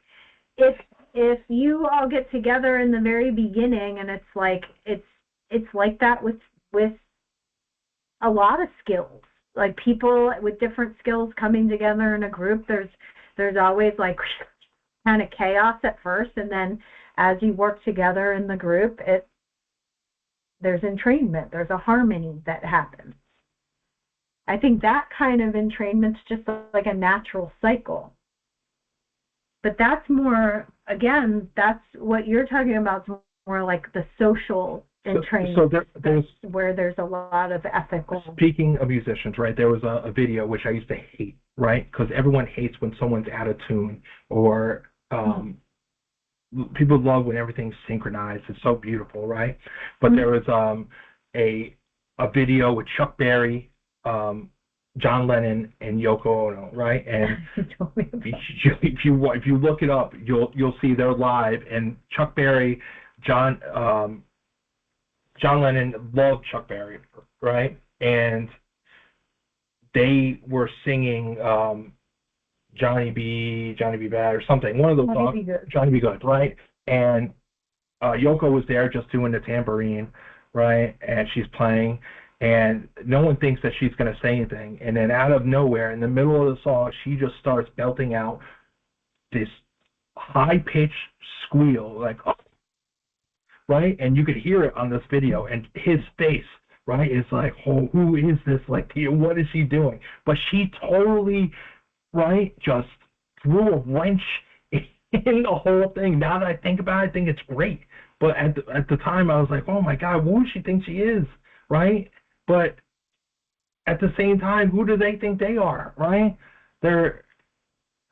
if you all get together in the very beginning, and it's like that with a lot of skills. Like people with different skills coming together in a group, there's always like kind of chaos at first, and then as you work together in the group, there's entrainment, there's a harmony that happens. I think that kind of entrainment's just like a natural cycle. But that's more, again, that's what you're talking about, more like the social entrainment. So there's where there's a lot of ethical. Speaking of musicians, right, there was a video which I used to hate, right, because everyone hates when someone's out of tune, or people love when everything's synchronized. It's so beautiful, right? But there was a video with Chuck Berry, John Lennon, and Yoko Ono, right? And if you look it up, you'll see they're live. And Chuck Berry, John Lennon loved Chuck Berry, right? And they were singing Johnny B. Bad or something, one of those songs. Johnny B. Good, right? And Yoko was there just doing the tambourine, right? And she's playing, and no one thinks that she's going to say anything. And then out of nowhere, in the middle of the song, she just starts belting out this high-pitched squeal, like, oh, right? And you could hear it on this video, and his face, right, is like, oh, who is this? Like, what is she doing? But she totally, right, just threw a wrench in the whole thing. Now that I think about it, I think it's great. But at the time, I was like, oh my God, who does she think she is, right? But at the same time, who do they think they are, right?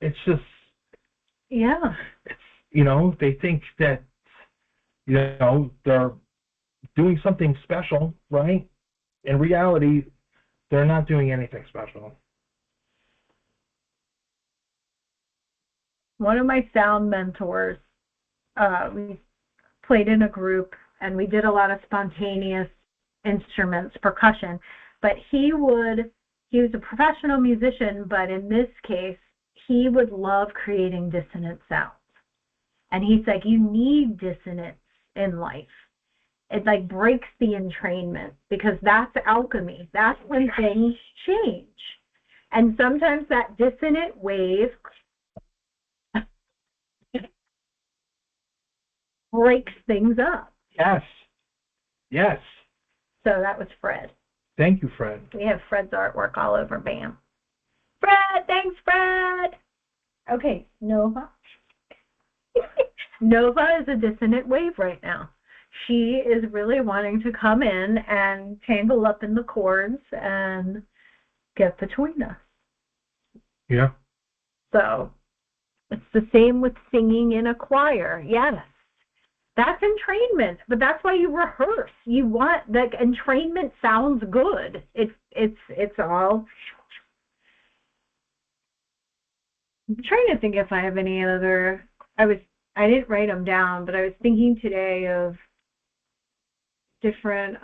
It's just, yeah. It's, they think that, they're doing something special, right? In reality, they're not doing anything special. One of my sound mentors, we played in a group and we did a lot of spontaneous instruments, percussion, but he was a professional musician, but in this case, he would love creating dissonant sounds. And he's like, you need dissonance in life. It like breaks the entrainment, because that's alchemy. That's when things change. And sometimes that dissonant wave breaks things up. Yes. Yes. So that was Fred. Thank you, Fred. We have Fred's artwork all over BAM. Fred, thanks, Fred. Okay, Nova. Nova is a dissonant wave right now. She is really wanting to come in and tangle up in the chords and get between us. Yeah. So it's the same with singing in a choir. Yes. That's entrainment, but that's why you rehearse. You want, like, entrainment sounds good. It's all. I'm trying to think if I have any other. I didn't write them down, but I was thinking today of different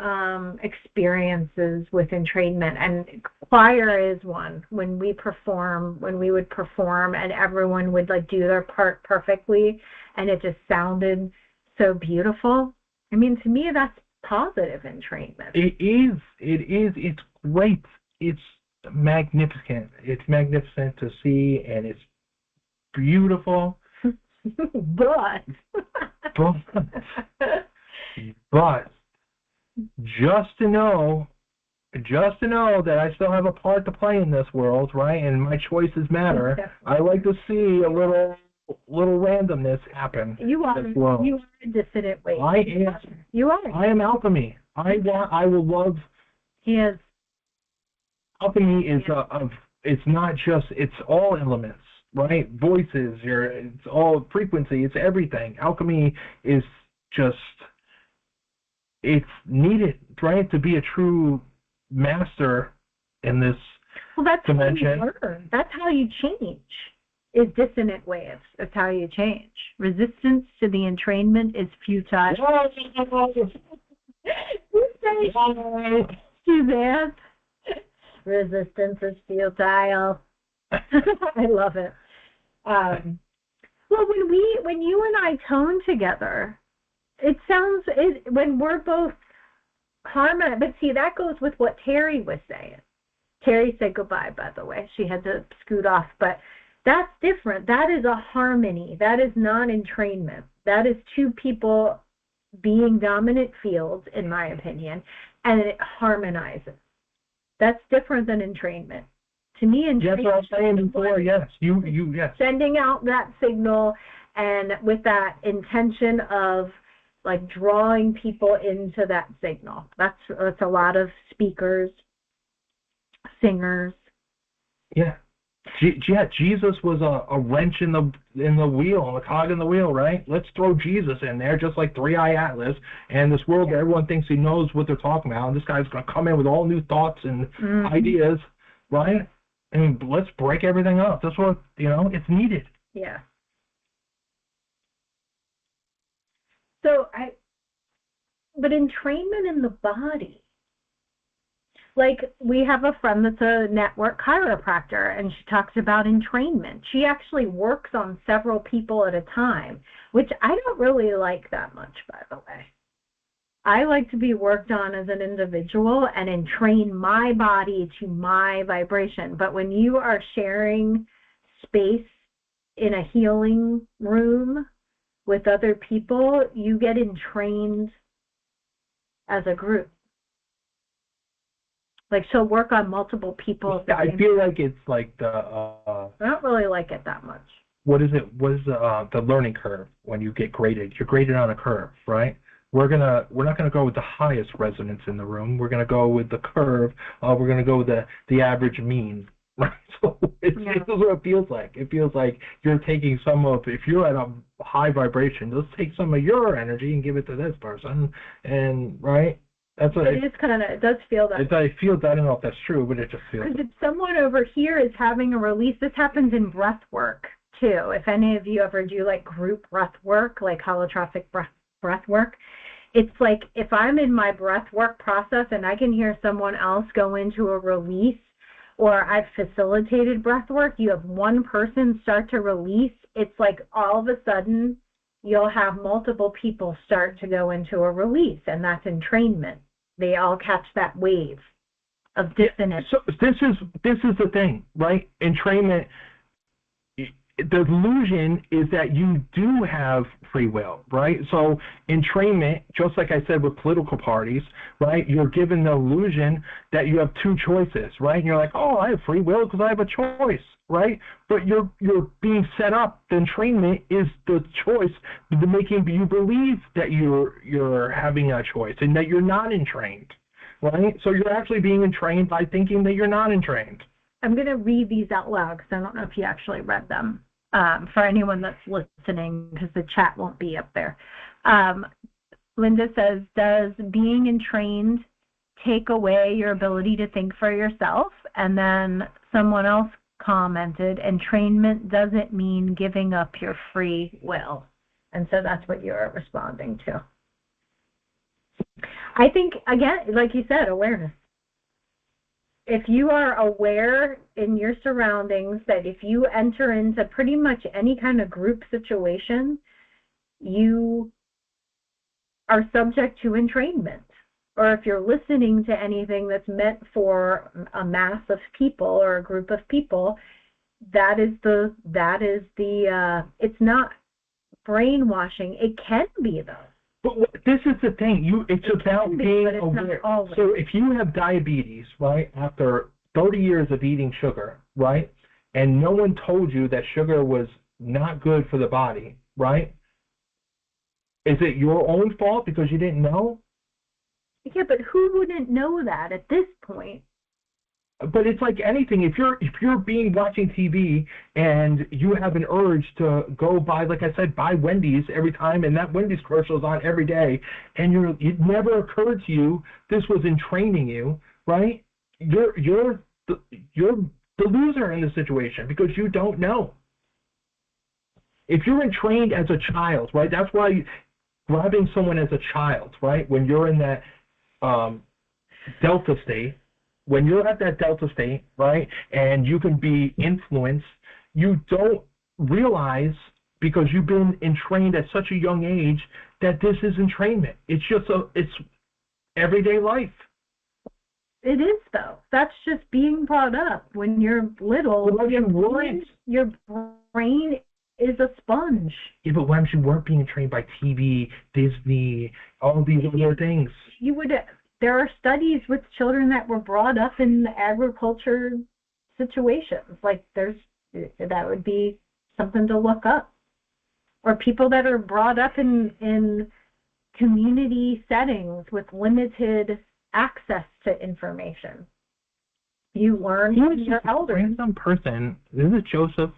experiences with entrainment, and choir is one. When we would perform and everyone would like do their part perfectly and it just sounded so beautiful. I mean, to me, that's positive entrainment. It is. It's great. It's magnificent. It's magnificent to see, and it's beautiful. but just to know that I still have a part to play in this world, right? And my choices matter. I like to see a little randomness happen. You are a dissonant wave. I am. You are. I am alchemy. I will love. He is. Alchemy is it's not just, it's all elements, right? Voices, it's all frequency, it's everything. Alchemy is just, it's needed, right, to be a true master in this dimension. How you learn. That's how you change. Is dissonant waves. That's how you change. Resistance to the entrainment is futile. Suzanne. Resistance is futile. I love it. Well, when you and I tone together, when we're both harmonious. But see, that goes with what Terry was saying. Terry said goodbye, by the way. She had to scoot off, but that's different. That is a harmony. That is non-entrainment. That is two people being dominant fields, in my opinion, and it harmonizes. That's different than entrainment. To me, entrainment. That's what I was saying before. Yes, yes. Sending out that signal, and with that intention of like drawing people into that signal. That's a lot of speakers, singers. Yeah. Jesus was a wrench in the wheel, the cog in the wheel, right? Let's throw Jesus in there, just like Three Eye Atlas. And this world, everyone thinks he knows what they're talking about. And this guy's going to come in with all new thoughts and ideas, right? And let's break everything up. That's what, it's needed. Yeah. So but entrainment in the body. Like, we have a friend that's a network chiropractor, and she talks about entrainment. She actually works on several people at a time, which I don't really like that much, by the way. I like to be worked on as an individual and entrain my body to my vibration. But when you are sharing space in a healing room with other people, you get entrained as a group. Like, she'll work on multiple people. I feel like it's like the I don't really like it that much. What is it? What is the learning curve when you get graded? You're graded on a curve, right? We're not gonna go with the highest resonance in the room. We're gonna go with the curve. We're gonna go with the average mean, right? So this is what it feels like. It feels like you're taking some of, if you're at a high vibration, let's take some of your energy and give it to this person, and right. That's what it is kind of. It does feel that. I feel that. I don't know if that's true, but it just feels. Because if someone over here is having a release, this happens in breath work too. If any of you ever do like group breath work, like holotropic breath work, it's like if I'm in my breath work process and I can hear someone else go into a release, or I've facilitated breath work, you have one person start to release. It's like all of a sudden you'll have multiple people start to go into a release, and that's entrainment. They all catch that wave of dissonance. So this is the thing, right? Entrainment, the illusion is that you do have free will, right? So entrainment, just like I said with political parties, right? You're given the illusion that you have two choices, right? And you're like, oh, I have free will because I have a choice, right? But you're being set up. The entrainment is the choice, the making you believe that you're having a choice and that you're not entrained, right? So you're actually being entrained by thinking that you're not entrained. I'm going to read these out loud because I don't know if you actually read them. For anyone that's listening, because the chat won't be up there. Linda says, does being entrained take away your ability to think for yourself? And then someone else commented, entrainment doesn't mean giving up your free will. And so that's what you're responding to. I think, again, like you said, awareness. If you are aware in your surroundings that if you enter into pretty much any kind of group situation, you are subject to entrainment. Or if you're listening to anything that's meant for a mass of people or a group of people, that is the it's not brainwashing. It can be, though. But this is the thing. It's about being aware. So if you have diabetes, right, after 30 years of eating sugar, right, and no one told you that sugar was not good for the body, right, is it your own fault because you didn't know? Yeah, but who wouldn't know that at this point? But it's like anything. If you're watching TV and you have an urge to go buy, like I said, buy Wendy's every time, and that Wendy's commercial is on every day, and it never occurred to you this was entraining you, right? You're the loser in the situation because you don't know. If you're entrained as a child, right? That's why grabbing someone as a child, right? When you're in that delta state. When you're at that delta state, right, and you can be influenced, you don't realize, because you've been entrained at such a young age, that this is entrainment. It's just it's everyday life. It is, though. That's just being brought up. When you're little, well, your brain is a sponge. Yeah, but why you weren't being trained by TV, Disney, all these other things? You would. There are studies with children that were brought up in agriculture situations. Like that would be something to look up. Or people that are brought up in community settings with limited access to information. You learn from your elders. Some person, this is Joseph.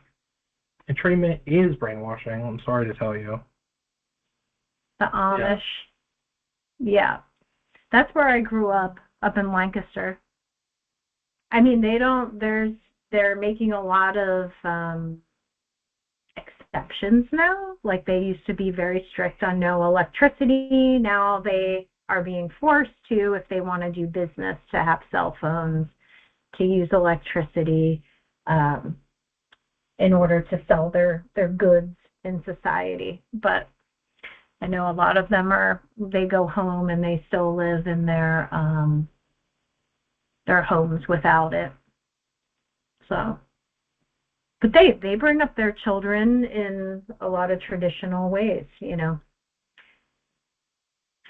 Entrainment is brainwashing. I'm sorry to tell you. The Amish. Yeah. That's where I grew up in Lancaster. I mean, they're making a lot of exceptions now. Like, they used to be very strict on no electricity. Now they are being forced to, if they want to do business, to have cell phones, to use electricity in order to sell their goods in society. But I know a lot of them they go home and they still live in their homes without it. So But they bring up their children in a lot of traditional ways,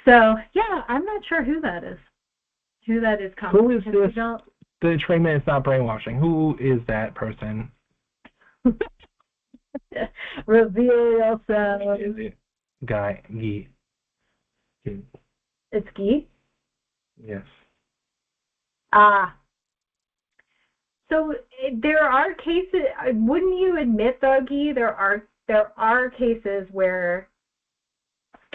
So, yeah, I'm not sure who that is. Who that is coming. Who is this? The entrainment is not brainwashing. Who is that person? Reveal yourself. Is it Guy? Guy? It's Guy? Yes. So there are cases, wouldn't you admit, though, Guy, there are cases where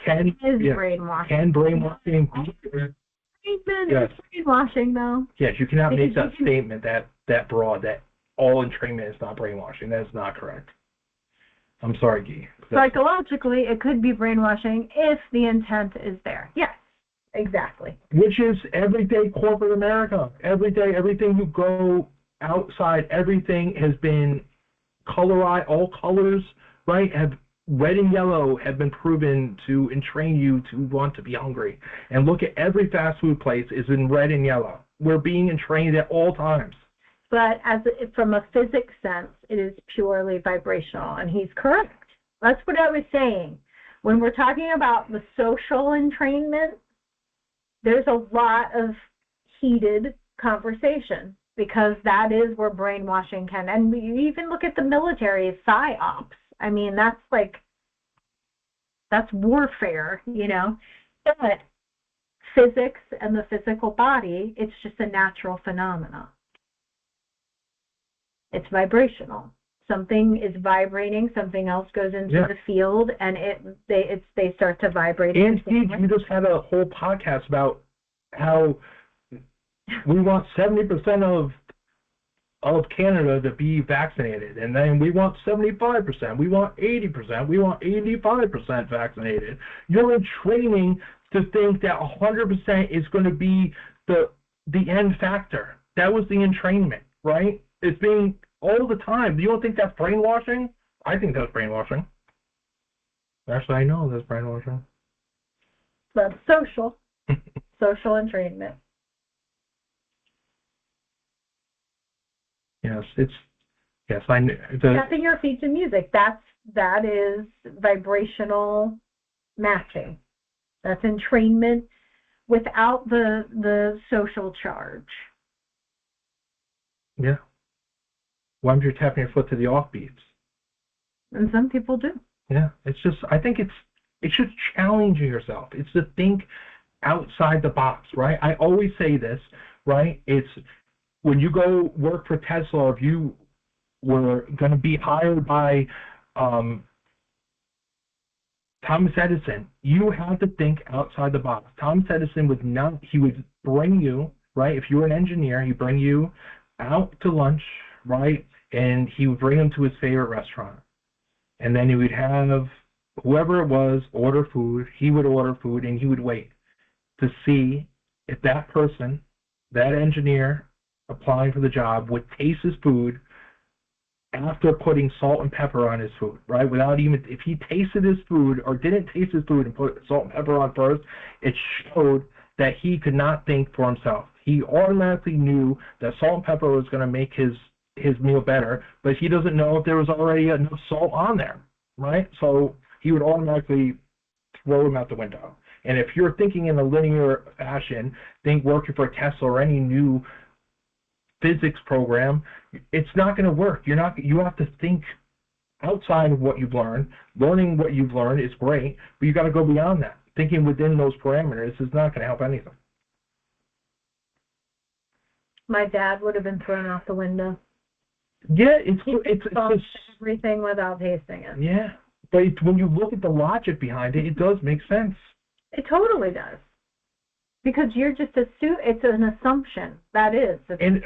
brainwashing. Can brainwashing be? Yes. Brainwashing, though. Yes, you cannot make that statement that broad, that all entrainment is not brainwashing. That is not correct. I'm sorry, Guy. Psychologically, it could be brainwashing if the intent is there. Yes, exactly. Which is everyday corporate America. Every day, everything you go outside, everything has been colorized, all colors, right, red and yellow have been proven to entrain you to want to be hungry. And look at every fast food place is in red and yellow. We're being entrained at all times. But from a physics sense, it is purely vibrational, and he's correct. That's what I was saying. When we're talking about the social entrainment, there's a lot of heated conversation, because that is where brainwashing can, and you even look at the military, psyops. I mean, that's warfare, But physics and the physical body, it's just a natural phenomenon. It's vibrational. Something is vibrating, something else goes into the field, and they start to vibrate. And Steve, you just had a whole podcast about how we want 70% of Canada to be vaccinated, and then we want 75%, we want 80%, we want 85% vaccinated. You're in training to think that 100% is going to be the end factor. That was the entrainment, right? It's being all the time. You don't think that's brainwashing? I think that's brainwashing. Actually, I know that's brainwashing. That's social entrainment. Yes, I know. Tapping your feet to music, that is vibrational matching. That's entrainment without the social charge. Yeah. Why aren't you tapping your foot to the offbeats? And some people do. Yeah, it's just, I think it's just challenging yourself. It's to think outside the box, right? I always say this, right? It's when you go work for Tesla, if you were going to be hired by Thomas Edison, you have to think outside the box. Thomas Edison he would bring you, right? If you were an engineer, he'd bring you out to lunch, right? And he would bring him to his favorite restaurant. And then he would have whoever it was order food. He would order food, and he would wait to see if that person, that engineer applying for the job, would taste his food after putting salt and pepper on his food, right? If he tasted his food or didn't taste his food and put salt and pepper on first, it showed that he could not think for himself. He automatically knew that salt and pepper was going to make his meal better, but he doesn't know if there was already enough salt on there, right? So he would automatically throw him out the window. And if you're thinking in a linear fashion, think working for Tesla or any new physics program, it's not going to work. You have to think outside of what you've learned. Learning what you've learned is great, but you got to go beyond that. Thinking within those parameters is not going to help anything. My dad would have been thrown out the window. Yeah, it's everything without tasting it. Yeah, but when you look at the logic behind it, it does make sense. It totally does. Because you're just it's an assumption. That is. And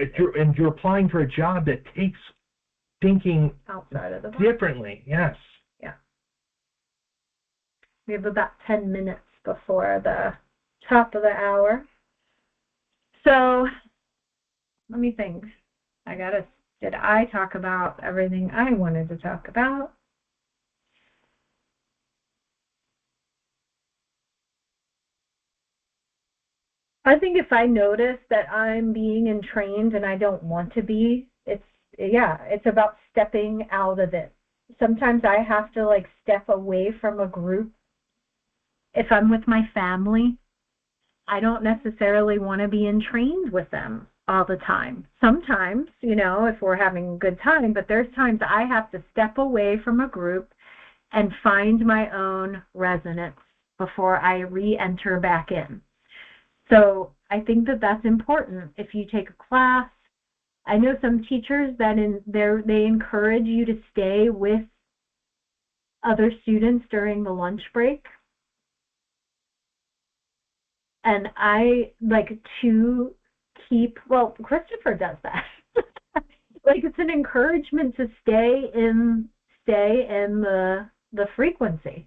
you're applying for a job that takes thinking outside of the box. Differently. Yes. Yeah. We have about 10 minutes before the top of the hour. So let me think. Did I talk about everything I wanted to talk about? I think if I notice that I'm being entrained and I don't want to be, it's about stepping out of it. Sometimes I have to like step away from a group. If I'm with my family, I don't necessarily want to be entrained with them all the time. Sometimes, if we're having a good time, but there's times I have to step away from a group and find my own resonance before I re-enter back in. So I think that that's important. If you take a class, I know some teachers that they encourage you to stay with other students during the lunch break. And I like to Christopher does that. Like it's an encouragement to stay in the frequency.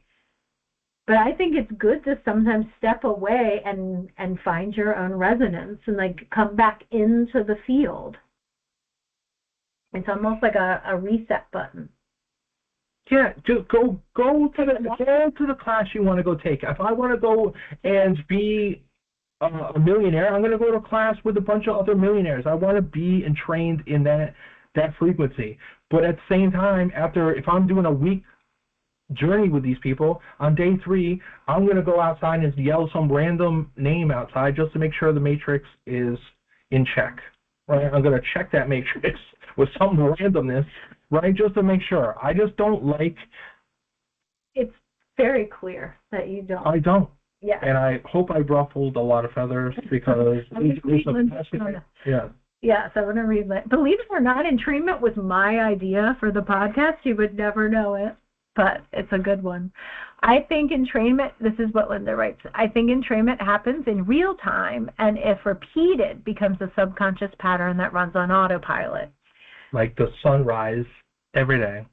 But I think it's good to sometimes step away and find your own resonance and like come back into the field. It's almost like a reset button. Yeah, just go to the class you want to go take. If I want to go and be a millionaire, I'm going to go to a class with a bunch of other millionaires. I want to be entrained in that frequency. But at the same time, if I'm doing a week journey with these people, on day 3, I'm going to go outside and yell some random name outside just to make sure the matrix is in check. Right? I'm going to check that matrix with some randomness, right? Just to make sure. I just don't like. It's very clear that you don't. I don't. Yeah. And I hope I ruffled a lot of feathers because yeah. Yes, I want to read that. Believe it or not, entrainment was my idea for the podcast. You would never know it, but it's a good one. I think entrainment, this is what Linda writes, I think entrainment happens in real time and if repeated becomes a subconscious pattern that runs on autopilot. Like the sunrise every day.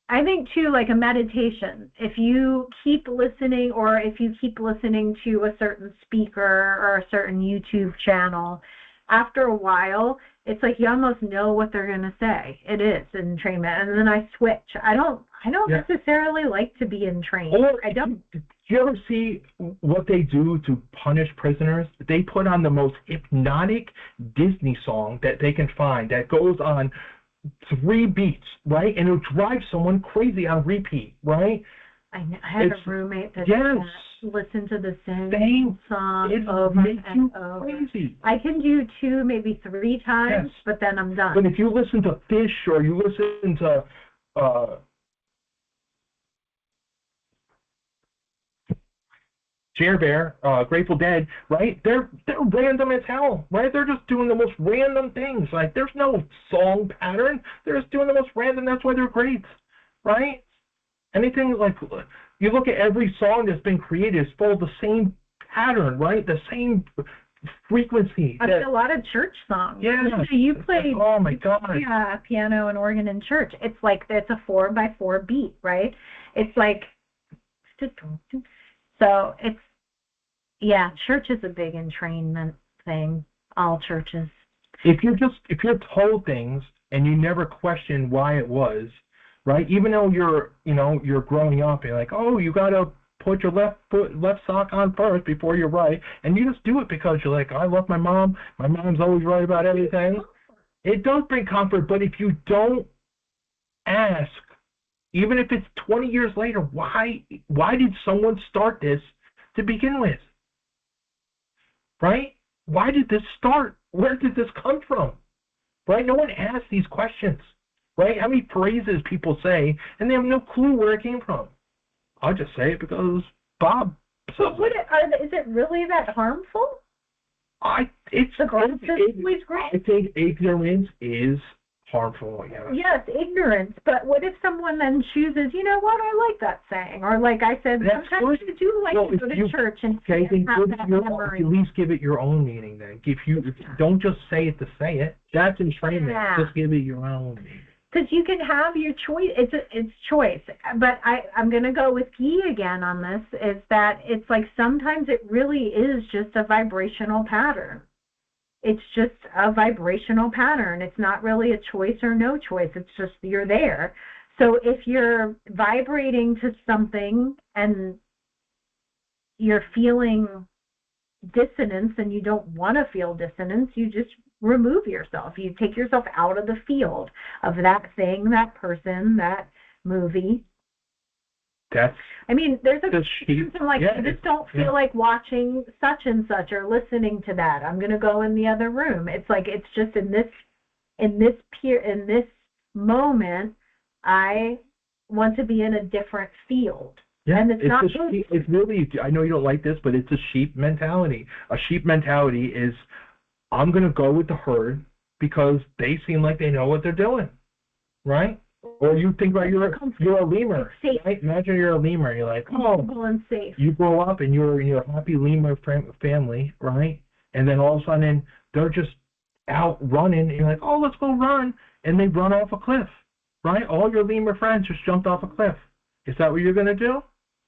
I think, too, like a meditation. If you keep listening or if you keep listening to a certain speaker or a certain YouTube channel, after a while, it's like you almost know what they're going to say. It is entrainment. And then I switch. I don't necessarily like to be entrained. I don't. Do you ever see what they do to punish prisoners? They put on the most hypnotic Disney song that they can find that goes on 3 beats, right? And it'll drive someone crazy on repeat, right? I had a roommate that listened to the same song over and over. Crazy. I can do 2, maybe 3 times, but then I'm done. But if you listen to Fish or you listen to Jer Bear, Grateful Dead, right? They're random as hell, right? They're just doing the most random things. Like there's no song pattern. They're just doing the most random. That's why they're great, right? Anything like you look at every song that's been created, it's full of the same pattern, right? The same frequency. A lot of church songs. Yeah. You play. Oh my God. Yeah, piano and organ in church. It's like it's a 4x4 beat, right? It's like. So it's, church is a big entrainment thing, all churches. If you're told things and you never question why it was, right? Even though you're growing up, you're like, oh, you got to put your left sock on first before your right, and you just do it because you're like, I love my mom. My mom's always right about everything. It does bring comfort, but if you don't ask, even if it's 20 years later, why did someone start this to begin with? Right? Why did this start? Where did this come from? Right? No one asks these questions. Right? How many phrases people say, and they have no clue where it came from. I'll just say it because Bob. So is it really that harmful? I think ignorance is harmful. Yes, ignorance. But what if someone then chooses, you know what, I like that saying, or like I said, sometimes you do like to go to church and have that memory. At least give it your own meaning. Then, don't just say it to say it. That's entrainment. Yeah. Just give it your own meaning. Because you can have your choice. It's choice. But I'm going to go with Guy again on this, is that it's like sometimes it really is just a vibrational pattern. It's just a vibrational pattern. It's not really a choice or no choice. It's just you're there. So if you're vibrating to something and you're feeling dissonance and you don't want to feel dissonance, you just remove yourself. You take yourself out of the field of that thing, that person, that movie. That's. I mean, there's a sheep. like, I just don't feel like watching such and such or listening to that. I'm going to go in the other room. It's like, it's just in this moment, I want to be in a different field. Yeah, and it's really, I know you don't like this, but it's a sheep mentality. A sheep mentality is, I'm going to go with the herd because they seem like they know what they're doing, right? Or you think about you're a lemur, right? Imagine you're a lemur. You're like, and safe. You grow up and you're in your happy lemur family, right? And then all of a sudden they're just out running, and you're like, oh, let's go run, and they run off a cliff, right? All your lemur friends just jumped off a cliff. Is that what you're going to do?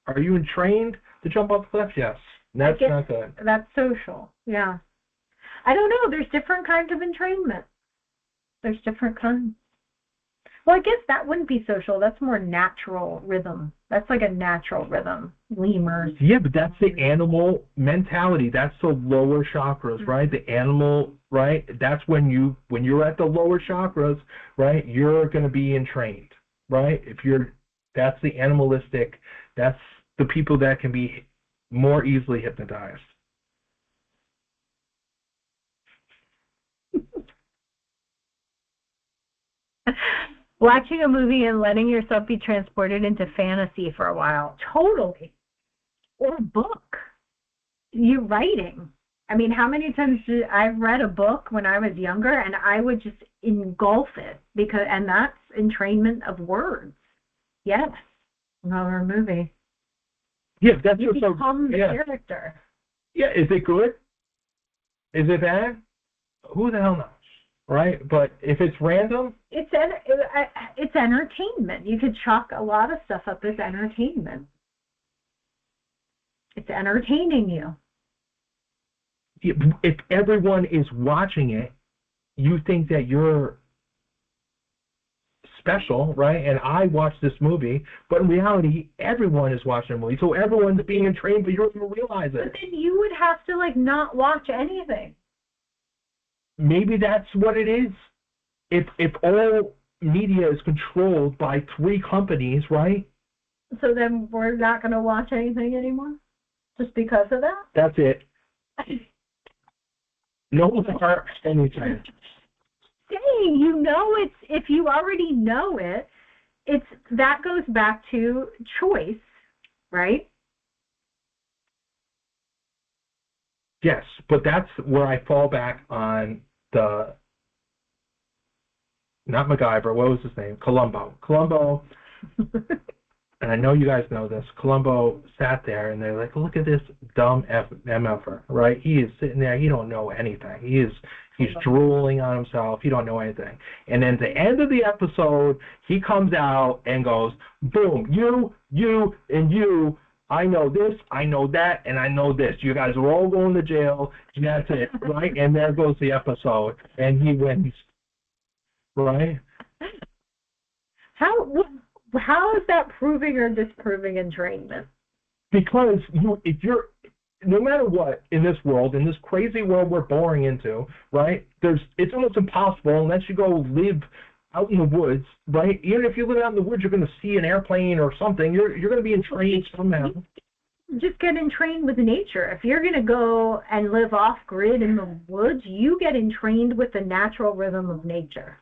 Are you trained to jump off a cliff? Yes. That's not good. That's social. Yeah. I don't know. There's different kinds of entrainment. There's different kinds. Well, I guess that wouldn't be social. That's more natural rhythm. That's like a natural rhythm. Lemurs. Yeah, but that's the animal mentality. That's the lower chakras, right? The animal, right? That's when you're at the lower chakras, right? You're going to be entrained, right? That's the animalistic. That's the people that can be more easily hypnotized. Watching a movie and letting yourself be transported into fantasy for a while. Totally. Or a book. You're writing. I mean, how many times I've read a book when I was younger and I would just engulf it and that's entrainment of words. Yes. Another movie. Yeah, that's you become the character. Yeah, is it good? Is it bad? Who the hell knows? Right? But if it's random, it's entertainment. You could chalk a lot of stuff up as entertainment. It's entertaining you. If everyone is watching it, you think that you're special, right? And I watched this movie, but in reality, everyone is watching the movie. So everyone's being entrained, but you don't even realize it. But then you would have to not watch anything. Maybe that's what it is. If all media is controlled by 3 companies, right? So then we're not going to watch anything anymore? Just because of that? That's it. No more anything. Dang, if you already know it, that goes back to choice, right? Yes, but that's where I fall back on not MacGyver, what was his name? Columbo, and I know you guys know this. Columbo sat there and they're like, look at this dumb MFer, right? He is sitting there, he don't know anything. He's drooling on himself, he don't know anything. And then at the end of the episode, he comes out and goes, boom, you, and you, I know this, I know that, and I know this. You guys are all going to jail, and that's it, right? And there goes the episode, and he wins, right? How is that proving or disproving entrainment? Because if you're, no matter what in this world, in this crazy world we're boring into, right? It's almost impossible unless you go live out in the woods, right? Even if you live out in the woods, you're going to see an airplane or something. You're going to be entrained somehow. Just get entrained with nature. If you're going to go and live off grid in the woods, you get entrained with the natural rhythm of nature.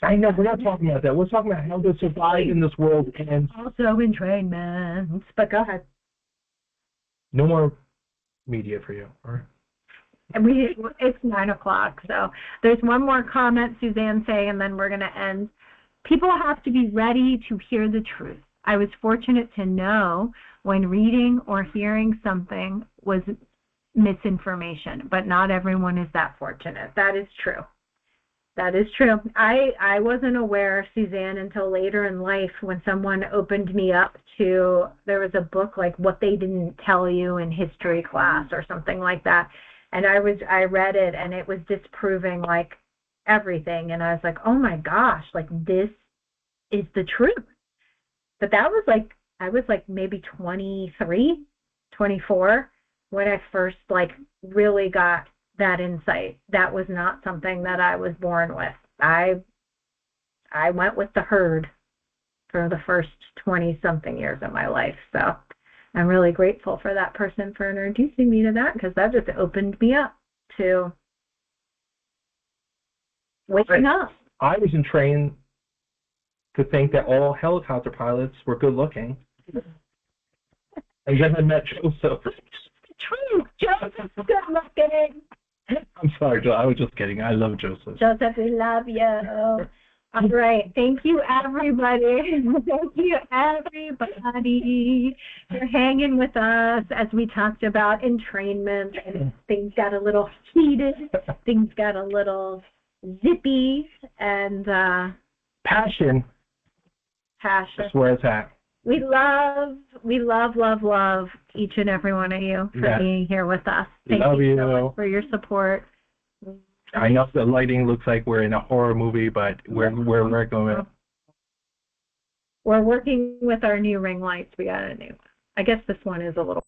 I know, we're not talking about that. We're talking about how to survive in this world and also entrainment. But go ahead. No more media for you, all right? It's 9:00, so there's one more comment Suzanne saying, and then we're going to end. People have to be ready to hear the truth. I was fortunate to know when reading or hearing something was misinformation, but not everyone is that fortunate. That is true. That is true. I wasn't aware, Suzanne, until later in life when someone opened me up to, there was a book like What They Didn't Tell You in History Class or something like that. And I read it and it was disproving like everything. And I was like, oh my gosh, like this is the truth. But that was like, I was like maybe 23, 24 when I first like really got that insight. That was not something that I was born with. I went with the herd for the first 20-something years of my life. So I'm really grateful for that person for introducing me to that, because that just opened me up to waking up. I was trained to think that all helicopter pilots were good looking. And then I met Joseph. True. Joseph's good looking. I'm sorry, Joe. I was just kidding. I love Joseph. Joseph, we love you. All right. Thank you, everybody. Thank you, everybody, for hanging with us as we talked about entrainment. And things got a little heated. Things got a little zippy. And Passion. That's where it's at. We love each and every one of you for being here with us. Thank you so much for your support. I know the lighting looks like we're in a horror movie, but we're going. We're working with our new ring lights. We got a new one. I guess this one is a little